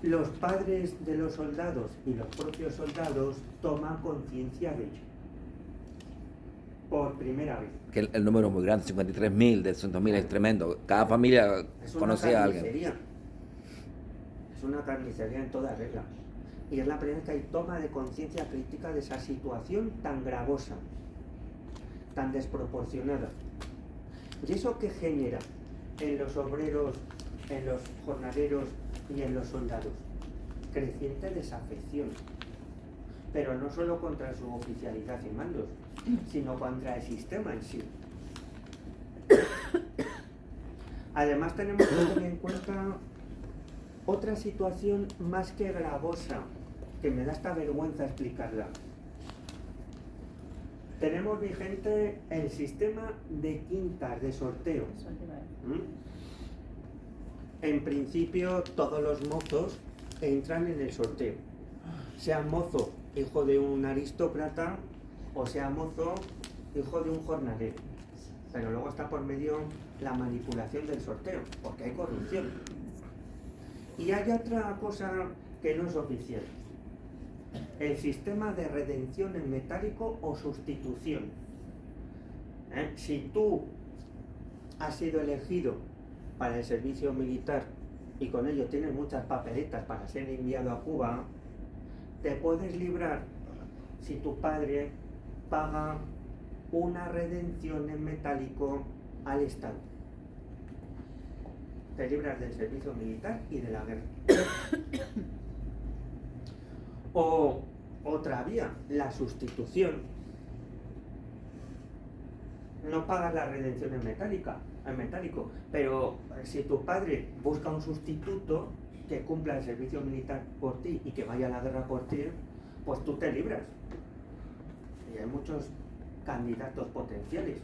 los padres de los soldados y los propios soldados toman conciencia de ello. Por primera vez. Que el número es muy grande, 53.000 de 200.000 es tremendo. Cada familia Es una conocía a alguien. carnicería. Es una carnicería en toda regla. Y es la primera vez que hay toma de conciencia crítica de esa situación tan gravosa, tan desproporcionada. ¿Y eso qué genera en los obreros, en los jornaleros y en los soldados? Creciente desafección. Pero no solo contra su oficialidad y mandos, sino contra el sistema en sí. Además tenemos que tener en cuenta otra situación más que gravosa, que me da esta vergüenza explicarla. Tenemos vigente el sistema de quintas, de sorteo. Eso te iba a decir. En principio todos los mozos entran en el sorteo. Sea mozo hijo de un aristócrata o sea mozo hijo de un jornalero. Pero luego está por medio la manipulación del sorteo, porque hay corrupción. Y hay otra cosa que no es oficial. El sistema de redención en metálico o sustitución. Si tú has sido elegido para el servicio militar y con ello tienes muchas papeletas para ser enviado a Cuba, te puedes librar si tu padre paga una redención en metálico al Estado. Te libras del servicio militar y de la guerra. O otra vía, la sustitución. No pagas la redención en metálico, pero si tu padre busca un sustituto que cumpla el servicio militar por ti y que vaya a la guerra por ti, pues tú te libras. Y hay muchos candidatos potenciales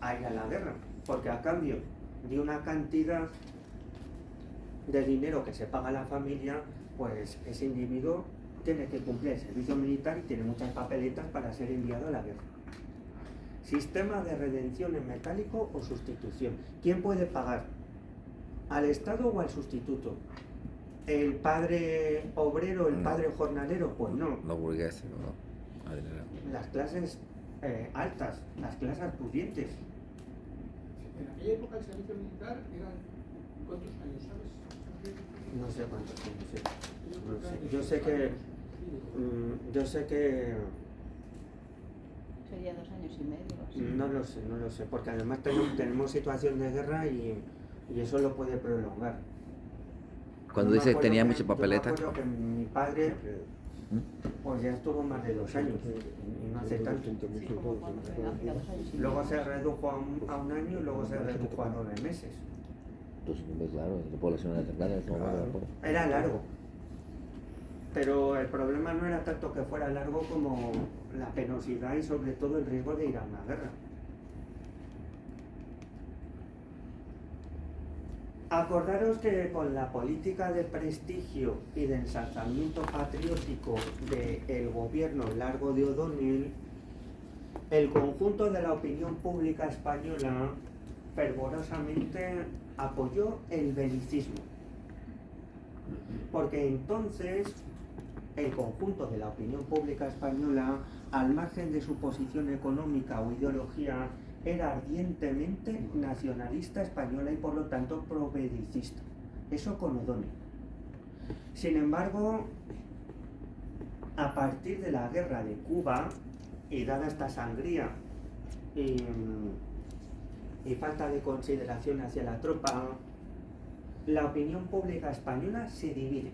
a ir a la guerra, porque a cambio de una cantidad de dinero que se paga a la familia, pues ese individuo tiene que cumplir el servicio militar y tiene muchas papeletas para ser enviado a la guerra. Sistema de redención en metálico o sustitución. ¿Quién puede pagar? ¿Al Estado o al sustituto? ¿El padre obrero, el padre jornalero? Pues no. No burgueses, no. Adinerado. Las clases altas, las clases pudientes. En aquella época el servicio militar era ¿cuántos años, sabes? No sé cuántos años, no sé. Yo sé que Sería 2 años y medio. Así. no lo sé, porque además tenemos situación de guerra y eso lo puede prolongar. Cuando Yo me dice acuerdo tenía que- muchas yo me papeletas, acuerdo que mi padre pues ya estuvo más de 2 años y no hace tanto. Sí, como cuando hacía 2 años y Luego medio. se redujo a un año y luego se redujo a 9 meses. entonces, claro, la población era tan grande en ese momento. Era largo. Pero el problema no era tanto que fuera largo como la penosidad y sobre todo el riesgo de ir a una guerra. Acordaros que con la política de prestigio y de ensalzamiento patriótico del gobierno largo de O'Donnell, el conjunto de la opinión pública española fervorosamente apoyó el belicismo. Porque entonces el conjunto de la opinión pública española, al margen de su posición económica o ideología, era ardientemente nacionalista española y por lo tanto pro-belicista. Eso con O'Donnell. Sin embargo, a partir de la guerra de Cuba, y dada esta sangría y y falta de consideración hacia la tropa, la opinión pública española se divide.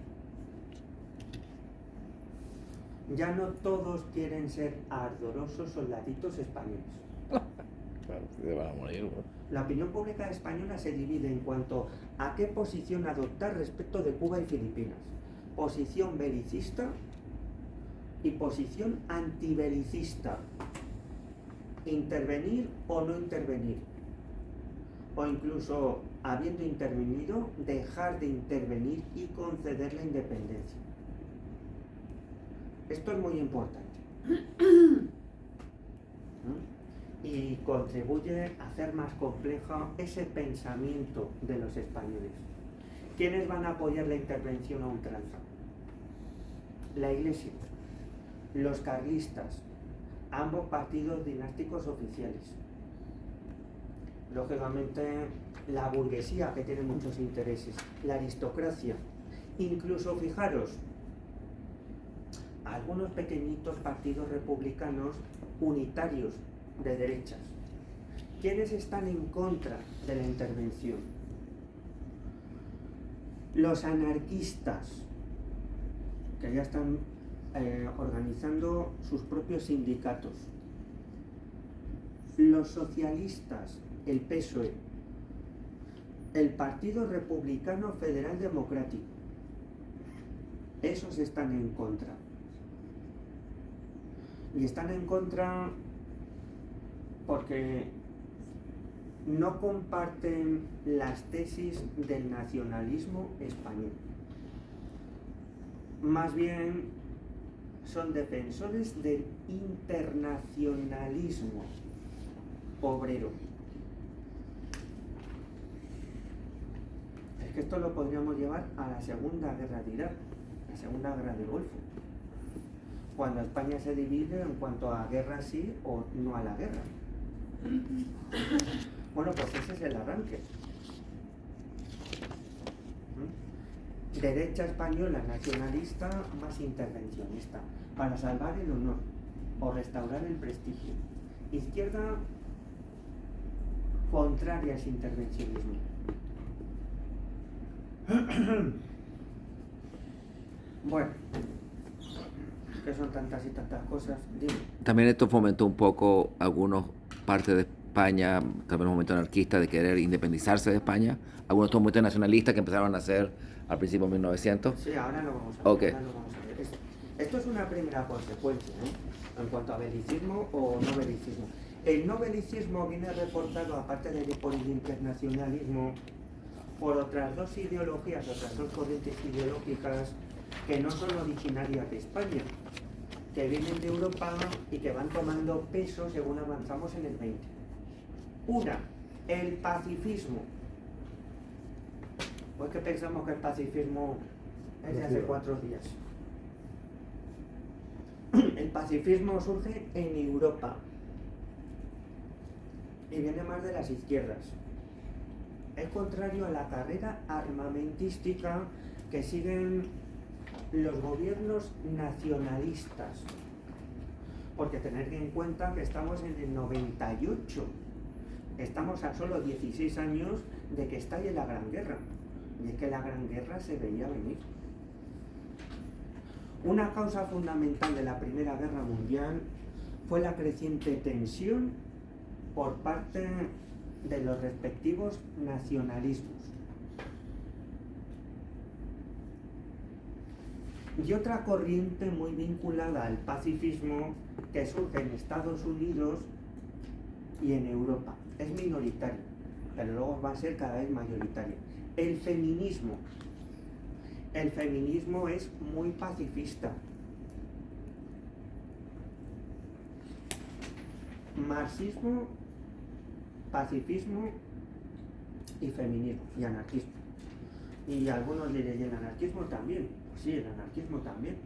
Ya no todos quieren ser ardorosos soldaditos españoles. Claro, se van a morir, ¿no? La opinión pública española se divide en cuanto a qué posición adoptar respecto de Cuba y Filipinas. Posición belicista y posición antibelicista. Intervenir o no intervenir. O incluso, habiendo intervenido, dejar de intervenir y conceder la independencia. Esto es muy importante. Y contribuye a hacer más complejo ese pensamiento de los españoles. ¿Quiénes van a apoyar la intervención a ultranza? La Iglesia, los carlistas, ambos partidos dinásticos oficiales. Lógicamente, la burguesía, que tiene muchos intereses, la aristocracia, incluso, fijaros, algunos pequeñitos partidos republicanos unitarios de derechas. ¿Quiénes están en contra de la intervención? Los anarquistas, que ya están organizando sus propios sindicatos. Los socialistas, el PSOE, el Partido Republicano Federal Democrático, esos están en contra. Y están en contra porque no comparten las tesis del nacionalismo español. Más bien son defensores del internacionalismo obrero. Es que esto lo podríamos llevar a la Segunda Guerra de Irak, la Segunda Guerra del Golfo, cuando España se divide en cuanto a guerra sí o no a la guerra. Bueno, pues ese es el arranque. Derecha española nacionalista más intervencionista, para salvar el honor o restaurar el prestigio. Izquierda contraria a ese intervencionismo. Bueno, que son tantas y tantas cosas. Dime. También esto fomentó un poco algunos partes de España, también un momento anarquista de querer independizarse de España, algunos movimientos nacionalistas que empezaron a hacer al principio de 1900. Sí, ahora lo vamos a ver. Okay. Ahora lo vamos a ver. Esto es una primera consecuencia, ¿eh? En cuanto a belicismo o no belicismo. El no belicismo viene reportado, aparte por el internacionalismo, por otras dos ideologías, otras dos corrientes ideológicas que no son originarias de España, que vienen de Europa y que van tomando peso según avanzamos en el 20. Una, el pacifismo. Pues que pensamos que el pacifismo es de hace 4 días. El pacifismo surge en Europa y viene más de las izquierdas. Es contrario a la carrera armamentística que siguen los gobiernos nacionalistas, porque tener en cuenta que estamos en el 98, estamos a solo 16 años de que estalle la Gran Guerra, y es que la Gran Guerra se veía venir. Una causa fundamental de la Primera Guerra Mundial fue la creciente tensión por parte de los respectivos nacionalismos. Y otra corriente muy vinculada al pacifismo que surge en Estados Unidos y en Europa. Es minoritario, pero luego va a ser cada vez mayoritario. El feminismo. El feminismo es muy pacifista. Marxismo, pacifismo y feminismo y anarquismo. Y algunos diréis, ¿y el anarquismo también? Pues sí, el anarquismo también.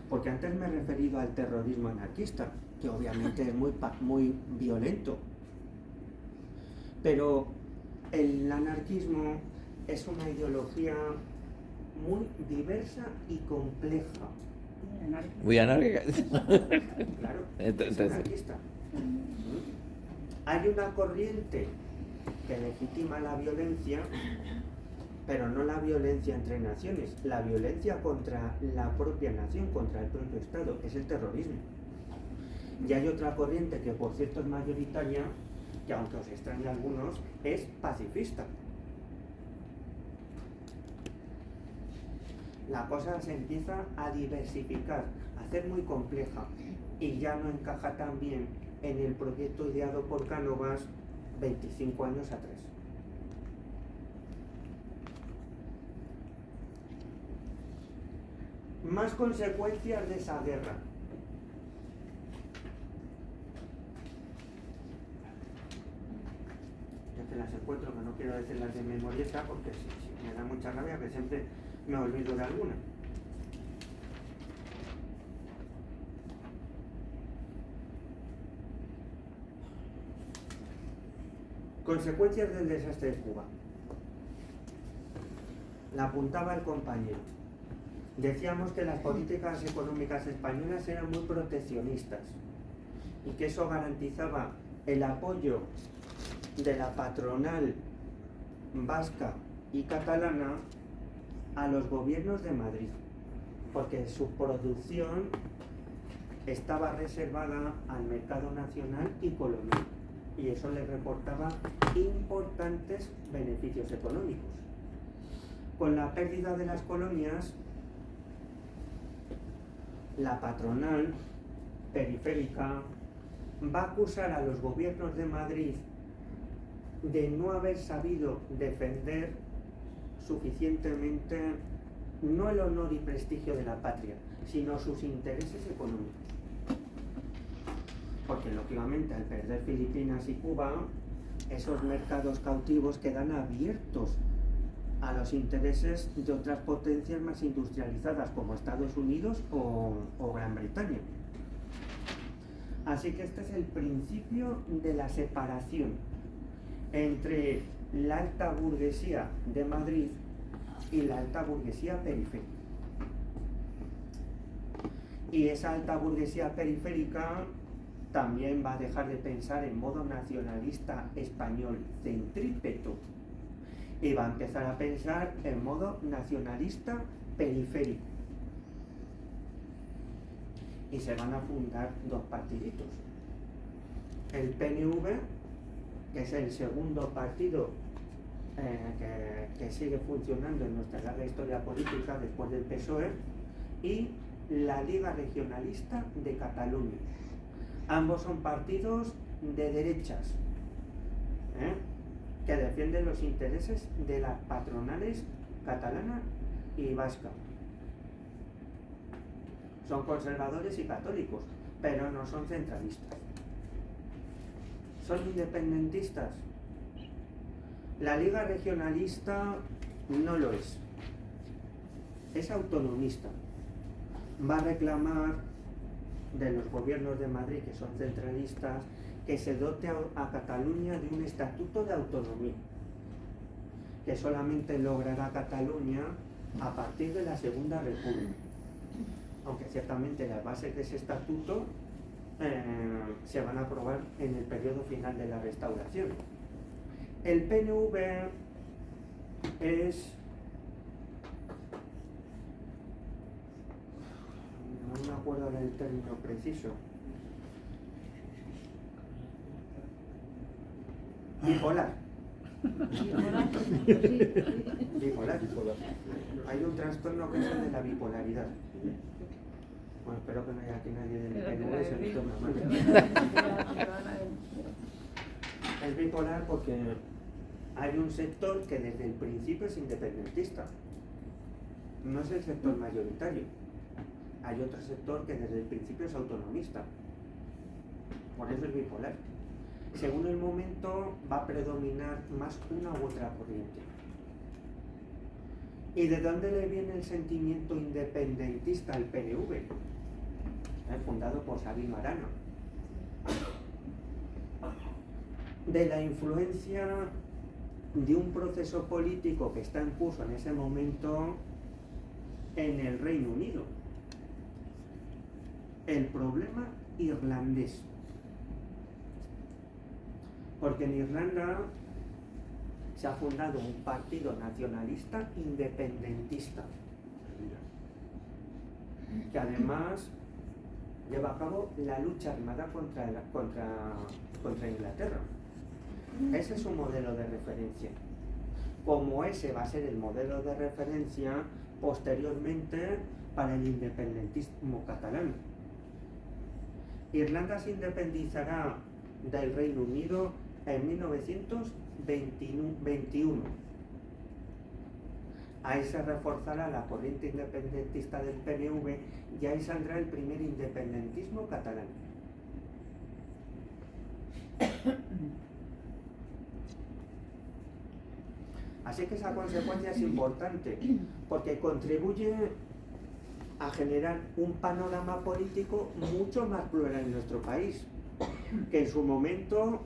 Porque antes me he referido al terrorismo anarquista, que obviamente es muy violento. Pero el anarquismo es una ideología muy diversa y compleja. Muy anárquica. Claro, es Entonces, anarquista. Hay una corriente que legitima la violencia, pero no la violencia entre naciones, la violencia contra la propia nación, contra el propio Estado, es el terrorismo. Y hay otra corriente que por cierto es mayoritaria, que aunque os extrañe a algunos, es pacifista. La cosa se empieza a diversificar, a hacer muy compleja y ya no encaja tan bien en el proyecto ideado por Cánovas 25 años atrás. Más consecuencias de esa guerra. Ya que las encuentro, que no quiero decirlas de memorieta porque me da mucha rabia que siempre me olvido de alguna. Consecuencias del desastre de Cuba. La apuntaba el compañero. Decíamos que las políticas económicas españolas eran muy proteccionistas y que eso garantizaba el apoyo de la patronal vasca y catalana a los gobiernos de Madrid, porque su producción estaba reservada al mercado nacional y colonial, y eso le reportaba importantes beneficios económicos. Con la pérdida de las colonias, la patronal periférica va a acusar a los gobiernos de Madrid de no haber sabido defender suficientemente no el honor y prestigio de la patria, sino sus intereses económicos. Porque lógicamente al perder Filipinas y Cuba, esos mercados cautivos quedan abiertos a los intereses de otras potencias más industrializadas como Estados Unidos o Gran Bretaña. Así que este es el principio de la separación entre la alta burguesía de Madrid y la alta burguesía periférica. Y esa alta burguesía periférica también va a dejar de pensar en modo nacionalista español centrípeto y va a empezar a pensar en modo nacionalista periférico. Y se van a fundar dos partiditos. El PNV, que es el segundo partido que sigue funcionando en nuestra larga historia política después del PSOE, y la Liga Regionalista de Cataluña. Ambos son partidos de derechas, que defienden los intereses de las patronales catalana y vasca. Son conservadores y católicos, pero no son centralistas. ¿Son independentistas? La Liga Regionalista no lo es. Es autonomista. Va a reclamar de los gobiernos de Madrid, que son centralistas, que se dote a Cataluña de un estatuto de autonomía, que solamente logrará Cataluña a partir de la Segunda República. Aunque ciertamente las bases de ese estatuto se van a aprobar en el periodo final de la Restauración. El PNV es... no me acuerdo del término preciso. Bipolar. Bipolar. Hay un trastorno que es el de la bipolaridad. Bueno, espero que no haya aquí nadie del PNV, se me toma mal. Es bipolar porque hay un sector que desde el principio es independentista. No es el sector mayoritario. Hay otro sector que desde el principio es autonomista. Por eso es bipolar. Según el momento va a predominar más una u otra corriente. ¿Y de dónde le viene el sentimiento independentista al PNV? Fundado por Sabino Arana. De la influencia de un proceso político que está en curso en ese momento en el Reino Unido. El problema irlandés. Porque en Irlanda se ha fundado un partido nacionalista independentista, que además lleva a cabo la lucha armada contra Inglaterra. Ese es un modelo de referencia. Como ese va a ser el modelo de referencia posteriormente para el independentismo catalán. Irlanda se independizará del Reino Unido en 1921. Ahí se reforzará la corriente independentista del PNV y ahí saldrá el primer independentismo catalán. Así que esa consecuencia es importante, porque contribuye a generar un panorama político mucho más plural en nuestro país, que en su momento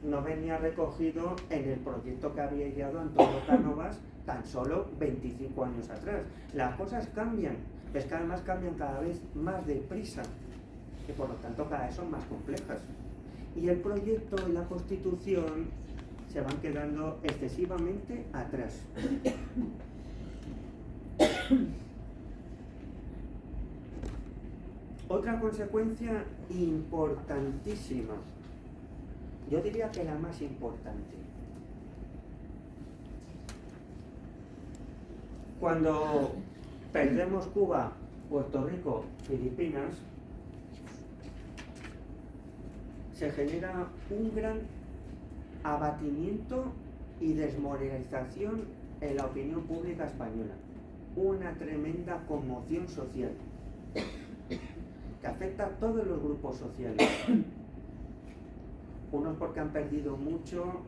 no venía recogido en el proyecto que había ideado Antonio Cánovas tan solo 25 años atrás. Las cosas cambian, es que además cambian cada vez más deprisa, y por lo tanto cada vez son más complejas. Y el proyecto y la Constitución se van quedando excesivamente atrás. Otra consecuencia importantísima, yo diría que la más importante, cuando perdemos Cuba, Puerto Rico, Filipinas, se genera un gran abatimiento y desmoralización en la opinión pública española, una tremenda conmoción social que afecta a todos los grupos sociales, unos porque han perdido mucho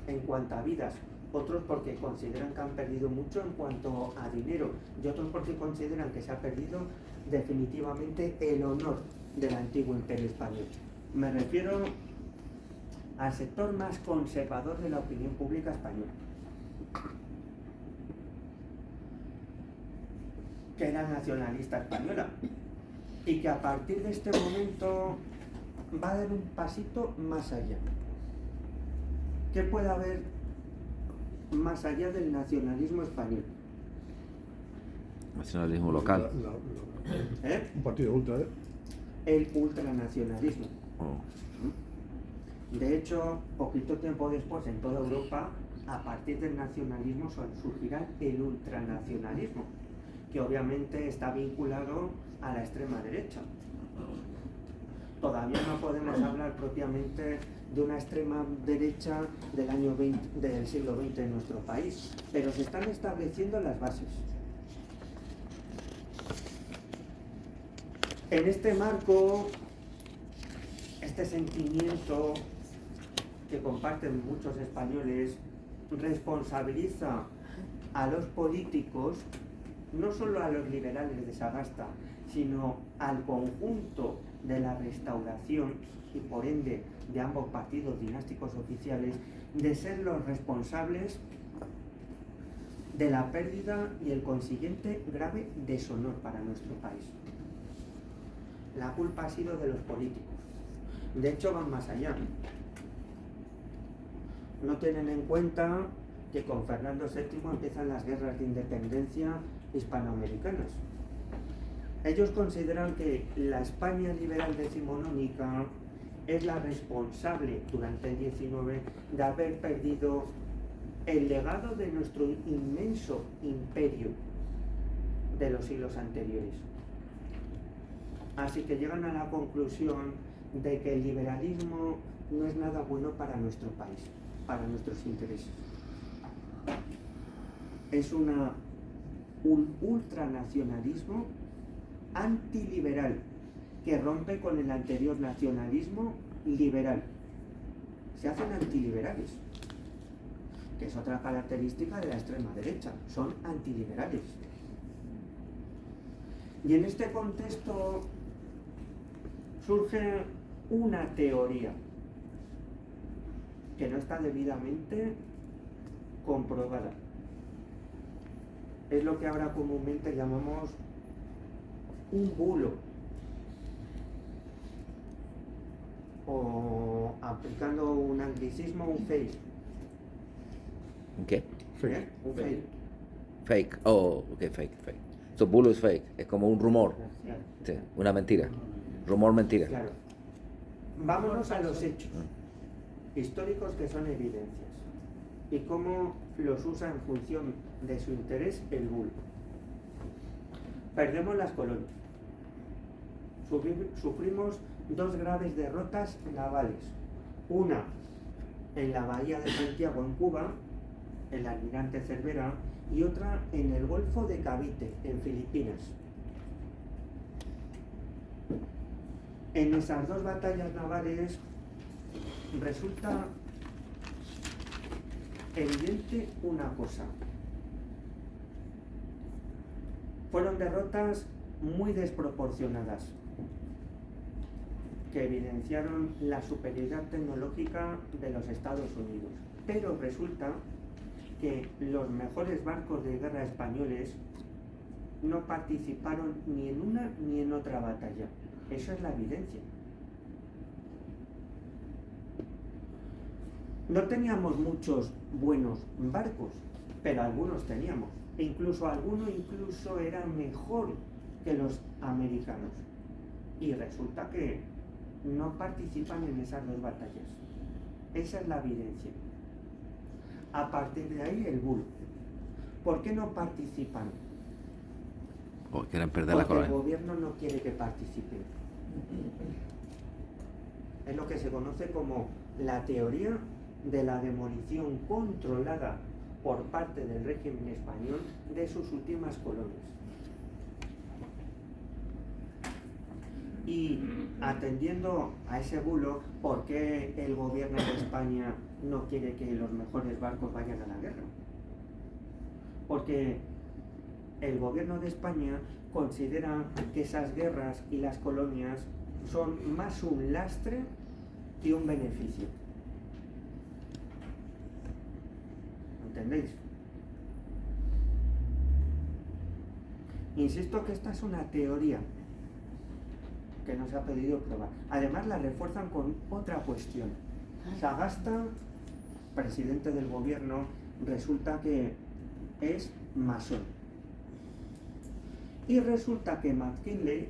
en cuanto a vidas, otros porque consideran que han perdido mucho en cuanto a dinero y otros porque consideran que se ha perdido definitivamente el honor del antiguo imperio español. Me refiero al sector más conservador de la opinión pública española, que era nacionalista española, y que a partir de este momento va a dar un pasito más allá. ¿Qué puede haber más allá del nacionalismo español? Nacionalismo local. Un partido ultra, ¿eh? El ultranacionalismo. Oh. De hecho, poquito tiempo después, en toda Europa, a partir del nacionalismo surgirá el ultranacionalismo, que obviamente está vinculado a la extrema derecha. Todavía no podemos hablar propiamente de una extrema derecha del siglo XX en nuestro país, pero se están estableciendo las bases. En este marco, este sentimiento que comparten muchos españoles responsabiliza a los políticos, no solo a los liberales de Sagasta, sino al conjunto de la Restauración y por ende de ambos partidos dinásticos oficiales, de ser los responsables de la pérdida y el consiguiente grave deshonor para nuestro país. La culpa ha sido de los políticos. De hecho, van más allá. No tienen en cuenta que con Fernando VII empiezan las guerras de independencia hispanoamericanas. Ellos consideran que la España liberal decimonónica es la responsable durante el XIX de haber perdido el legado de nuestro inmenso imperio de los siglos anteriores. Así que llegan a la conclusión de que el liberalismo no es nada bueno para nuestro país, para nuestros intereses. Es un ultranacionalismo antiliberal que rompe con el anterior nacionalismo liberal. Se hacen antiliberales, que es otra característica de la extrema derecha, son antiliberales. Y en este contexto surge una teoría que no está debidamente comprobada. Es lo que ahora comúnmente llamamos un bulo, o aplicando un anglicismo, un fake. ¿Qué? ¿Eh? Un fake. Fake. Oh, ok, fake. So, bulo es fake. Es como un rumor. Claro. Sí, una mentira. Rumor, mentira. Claro. Vámonos a los hechos históricos que son evidencias y cómo los usa en función de su interés el bulo. Perdemos las colonias. Sufrimos dos graves derrotas navales. Una en la bahía de Santiago en Cuba, el almirante Cervera, y otra en el Golfo de Cavite, en Filipinas. En esas dos batallas navales resulta evidente una cosa. Fueron derrotas muy desproporcionadas, que evidenciaron la superioridad tecnológica de los Estados Unidos. Pero resulta que los mejores barcos de guerra españoles no participaron ni en una ni en otra batalla. Esa es la evidencia. No teníamos muchos buenos barcos, pero algunos teníamos. E incluso alguno era mejor que los americanos. Y resulta que no participan en esas dos batallas. Esa es la evidencia. A partir de ahí el bulo. ¿Por qué no participan? O quieren perder la Porque el colonia. gobierno no quiere que participen. Es lo que se conoce como la teoría de la demolición controlada por parte del régimen español de sus últimas colonias. Y atendiendo a ese bulo, ¿por qué el gobierno de España no quiere que los mejores barcos vayan a la guerra? Porque el gobierno de España considera que esas guerras y las colonias son más un lastre que un beneficio. ¿Entendéis? Insisto que esta es una teoría que no se ha podido probar. Además la refuerzan con otra cuestión. Sagasta, presidente del gobierno, resulta que es masón. Y resulta que McKinley,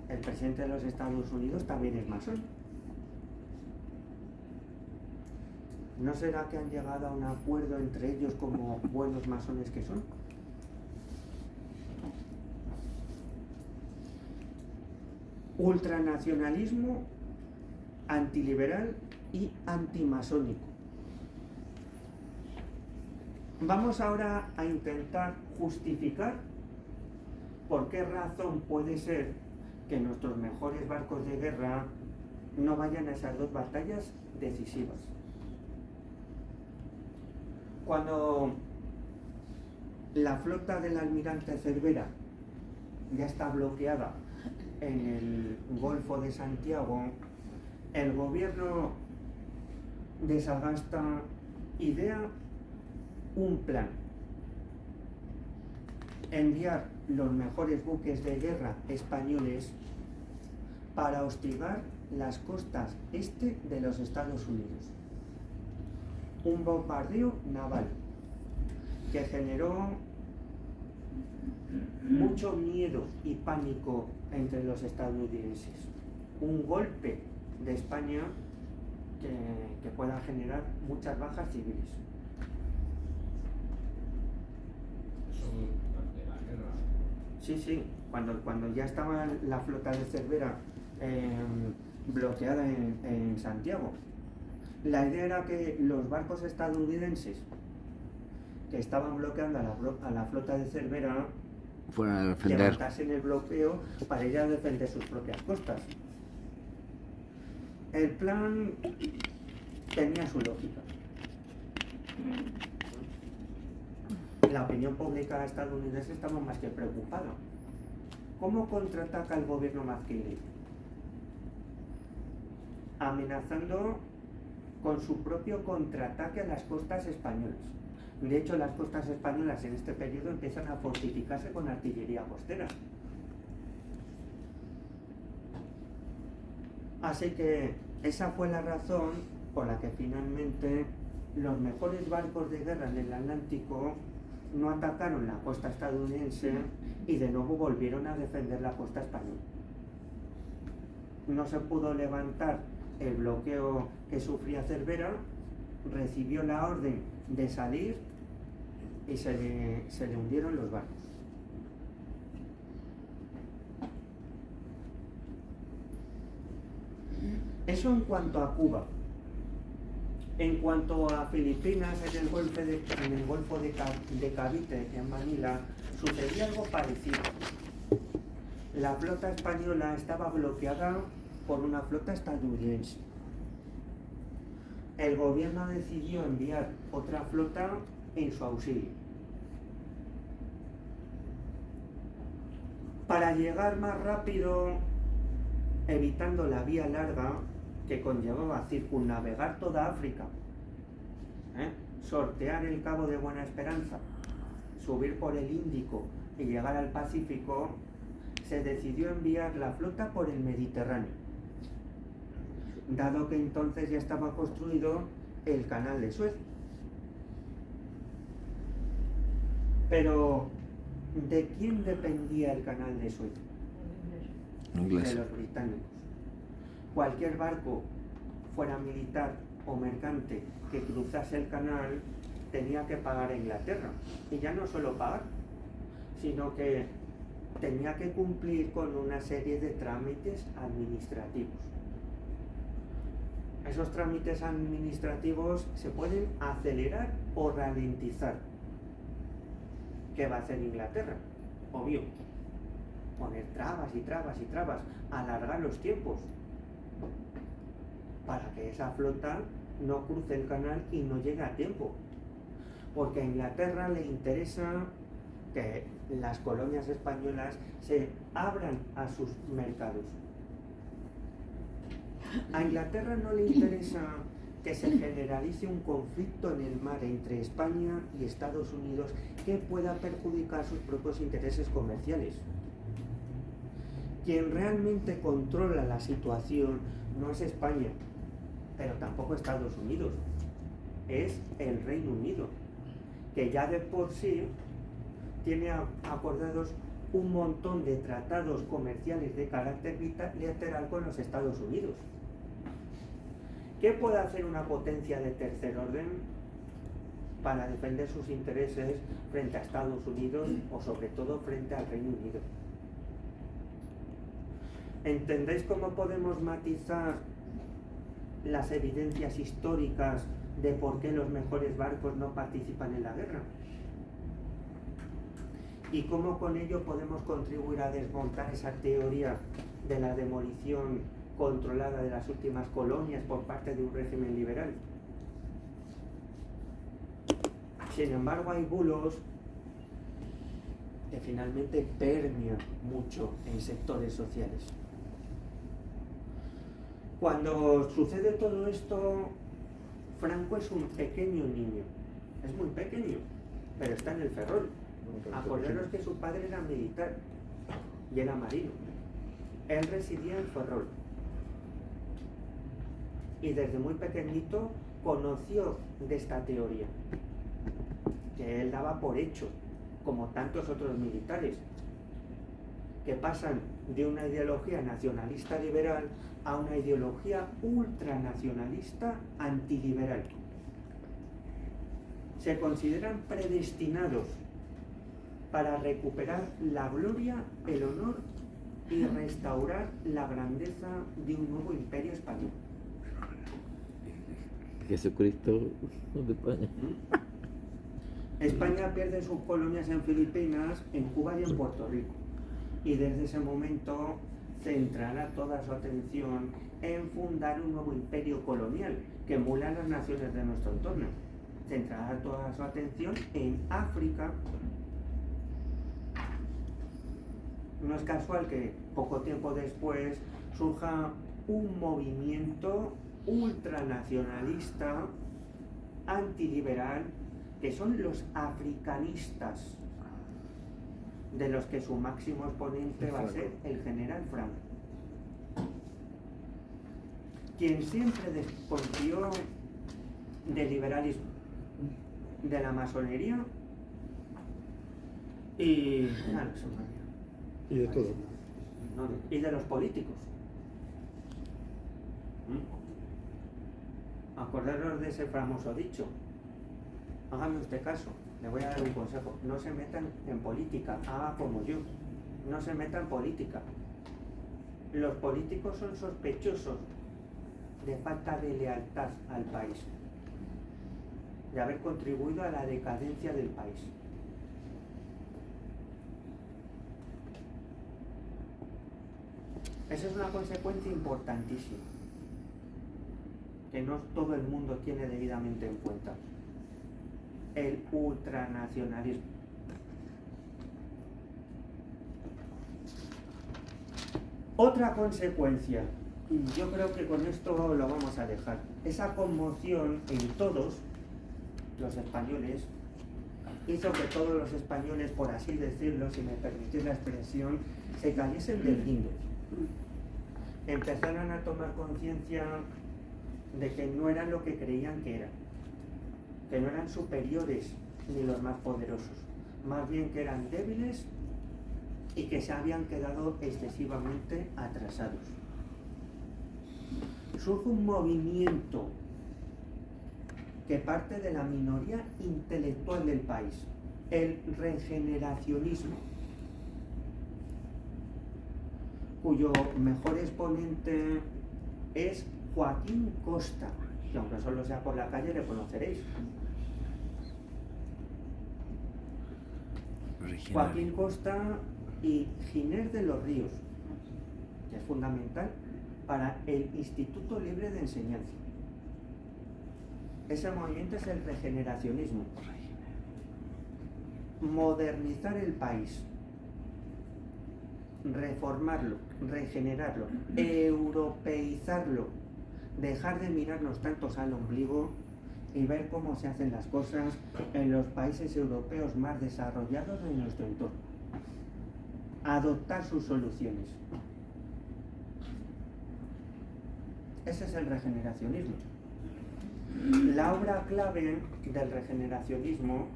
el presidente de los Estados Unidos, también es masón. ¿No será que han llegado a un acuerdo entre ellos como buenos masones que son? Ultranacionalismo, antiliberal y antimasónico. Vamos ahora a intentar justificar por qué razón puede ser que nuestros mejores barcos de guerra no vayan a esas dos batallas decisivas. Cuando la flota del almirante Cervera ya está bloqueada en el Golfo de Santiago, el gobierno de Sagasta idea un plan: enviar los mejores buques de guerra españoles para hostigar las costas este de los Estados Unidos. Un bombardeo naval que generó mucho miedo y pánico entre los estadounidenses. Un golpe de España que pueda generar muchas bajas civiles. Eso durante la guerra. Sí, cuando ya estaba la flota de Cervera bloqueada en Santiago. La idea era que los barcos estadounidenses que estaban bloqueando a la flota de Cervera Fueron a defender. levantasen el bloqueo para ir a defender sus propias costas. El plan tenía su lógica. La opinión pública estadounidense estaba más que preocupada. ¿Cómo contraataca el gobierno McKinley? Amenazando con su propio contraataque a las costas españolas. De hecho, las costas españolas en este periodo empiezan a fortificarse con artillería costera. Así que esa fue la razón por la que finalmente los mejores barcos de guerra en el Atlántico no atacaron la costa estadounidense y de nuevo volvieron a defender la costa española. No se pudo levantar el bloqueo que sufría Cervera, recibió la orden de salir y se le hundieron los barcos. Eso en cuanto a Cuba. En cuanto a Filipinas, en el Golfo de Cavite, en Manila, sucedía algo parecido. La flota española estaba bloqueada por una flota estadounidense. El gobierno decidió enviar otra flota en su auxilio. Para llegar más rápido, evitando la vía larga que conllevaba circunnavegar toda África, sortear el Cabo de Buena Esperanza, subir por el Índico y llegar al Pacífico, se decidió enviar la flota por el Mediterráneo, dado que entonces ya estaba construido el Canal de Suez. Pero, ¿de quién dependía el Canal de Suez? Inglés. De los británicos. Cualquier barco, fuera militar o mercante, que cruzase el canal tenía que pagar a Inglaterra. Y ya no solo pagar, sino que tenía que cumplir con una serie de trámites administrativos. Esos trámites administrativos se pueden acelerar o ralentizar. ¿Qué va a hacer Inglaterra? Obvio, poner trabas y trabas y trabas, alargar los tiempos para que esa flota no cruce el canal y no llegue a tiempo. Porque a Inglaterra le interesa que las colonias españolas se abran a sus mercados. A Inglaterra no le interesa que se generalice un conflicto en el mar entre España y Estados Unidos que pueda perjudicar sus propios intereses comerciales. Quien realmente controla la situación no es España, pero tampoco Estados Unidos, es el Reino Unido, que ya de por sí tiene acordados un montón de tratados comerciales de carácter bilateral con los Estados Unidos. ¿Qué puede hacer una potencia de tercer orden para defender sus intereses frente a Estados Unidos o sobre todo frente al Reino Unido? ¿Entendéis cómo podemos matizar las evidencias históricas de por qué los mejores barcos no participan en la guerra? ¿Y cómo con ello podemos contribuir a desmontar esa teoría de la demolición controlada de las últimas colonias por parte de un régimen liberal? Sin embargo, hay bulos que finalmente permean mucho en sectores sociales. Cuando sucede todo esto, Franco es un pequeño niño, es muy pequeño, pero está en el Ferrol. Acordaros que su padre era militar y era marino. Él residía en Ferrol. Y desde muy pequeñito conoció de esta teoría, que él daba por hecho, como tantos otros militares, que pasan de una ideología nacionalista liberal a una ideología ultranacionalista antiliberal. Se consideran predestinados para recuperar la gloria, el honor y restaurar la grandeza de un nuevo imperio español. Jesucristo de España. España pierde sus colonias en Filipinas, en Cuba y en Puerto Rico. Y desde ese momento centrará toda su atención en fundar un nuevo imperio colonial que emula a las naciones de nuestro entorno. Centrará toda su atención en África. No es casual que poco tiempo después surja un movimiento ultranacionalista, antiliberal, que son los africanistas, de los que su máximo exponente va a ser el general Franco, quien siempre desconfió del liberalismo, de la masonería y, Y de todo. y de los políticos. Acordaros de ese famoso dicho. Hágame usted caso, le voy a dar un consejo. No se metan en política, haga como yo. No se meta en política. Los políticos son sospechosos de falta de lealtad al país, de haber contribuido a la decadencia del país. Esa es una consecuencia importantísima, que no todo el mundo tiene debidamente en cuenta. El ultranacionalismo. Otra consecuencia, y yo creo que con esto lo vamos a dejar, esa conmoción en todos los españoles hizo que todos los españoles, por así decirlo, si me permitís la expresión, se cayesen del guindo. Empezaron a tomar conciencia de que no eran lo que creían que eran, que no eran superiores ni los más poderosos, más bien que eran débiles y que se habían quedado excesivamente atrasados. Surge un movimiento que parte de la minoría intelectual del país, el regeneracionismo, cuyo mejor exponente es Joaquín Costa, que aunque solo sea por la calle le conoceréis. Joaquín Costa y Giner de los Ríos, que es fundamental para el Instituto Libre de Enseñanza. Ese movimiento es el regeneracionismo. Modernizar el país, reformarlo, regenerarlo, europeizarlo, dejar de mirarnos tantos al ombligo y ver cómo se hacen las cosas en los países europeos más desarrollados de nuestro entorno. Adoptar sus soluciones. Ese es el regeneracionismo. La obra clave del regeneracionismo,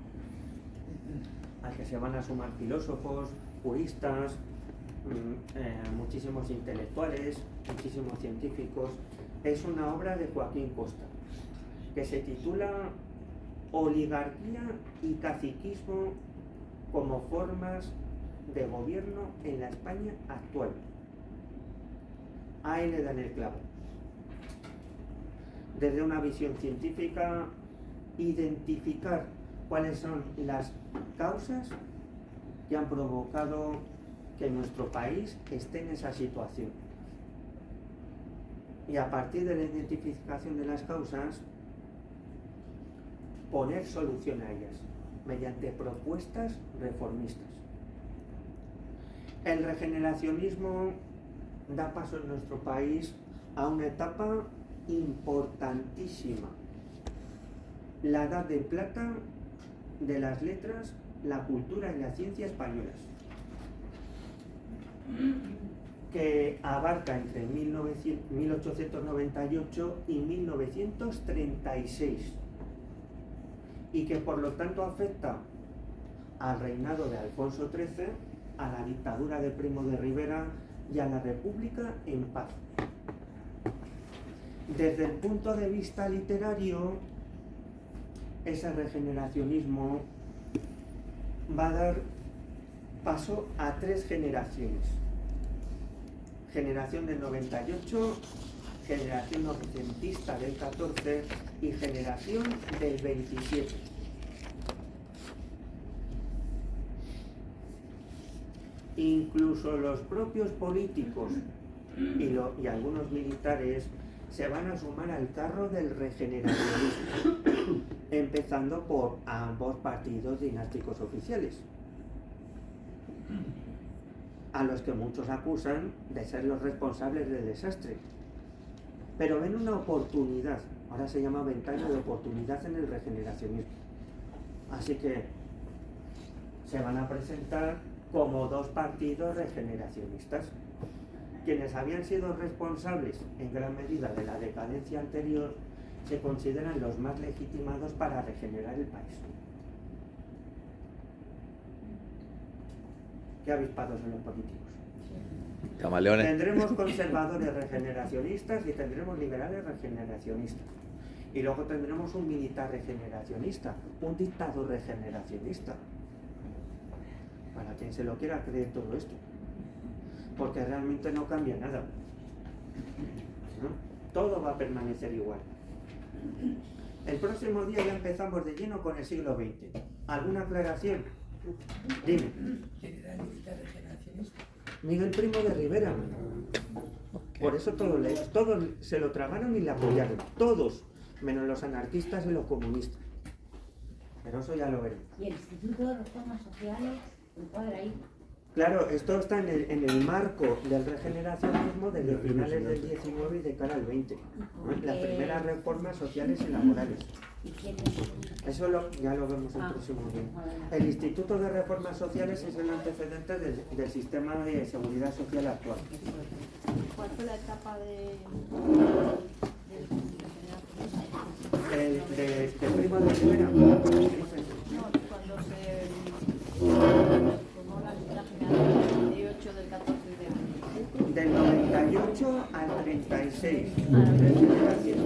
al que se van a sumar filósofos, juristas, muchísimos intelectuales, muchísimos científicos, es una obra de Joaquín Costa, que se titula Oligarquía y caciquismo como formas de gobierno en la España actual. Ahí le dan el clavo. Desde una visión científica, identificar cuáles son las causas que han provocado que nuestro país esté en esa situación. Y a partir de la identificación de las causas, poner solución a ellas mediante propuestas reformistas. El regeneracionismo da paso en nuestro país a una etapa importantísima, la edad de plata de las letras, la cultura y la ciencia españolas, que abarca entre 1898 y 1936 y que por lo tanto afecta al reinado de Alfonso XIII, a la dictadura de Primo de Rivera y a la República en paz. Desde el punto de vista literario, ese regeneracionismo va a dar paso a 3 generaciones. Generación del 98, generación novecentista del 14 y generación del 27. Incluso los propios políticos y algunos militares se van a sumar al carro del regeneracionismo, empezando por ambos partidos dinásticos oficiales, a los que muchos acusan de ser los responsables del desastre. Pero ven una oportunidad, ahora se llama ventana de oportunidad en el regeneracionismo. Así que se van a presentar como 2 partidos regeneracionistas, quienes habían sido responsables en gran medida de la decadencia anterior, se consideran los más legitimados para regenerar el país. ¿Qué avispados en los políticos? Camaleones. Tendremos conservadores regeneracionistas y tendremos liberales regeneracionistas. Y luego tendremos un militar regeneracionista, un dictador regeneracionista. Para quien se lo quiera creer todo esto. Porque realmente no cambia nada. ¿No? Todo va a permanecer igual. El próximo día ya empezamos de lleno con el siglo XX. ¿Alguna aclaración? Dime. Miguel Primo de Rivera. Por eso todos se lo tragaron y le apoyaron. Todos, menos los anarquistas y los comunistas. Pero eso ya lo veremos. Y el Instituto de Reformas Sociales se encuadra ahí. Claro, esto está en el marco del regeneracionismo desde finales del 19 y de cara al 20. ¿No? Las primeras reformas sociales y laborales. ¿Y quién es? Eso ya lo vemos el próximo día. El Instituto de Reformas Sociales es el antecedente del sistema de seguridad social actual. ¿Cuál fue la etapa de ¿De Primo de Rivera? no, cuando se formó la General del 28 del 14 de Del 98 al 36. Ah, de generación.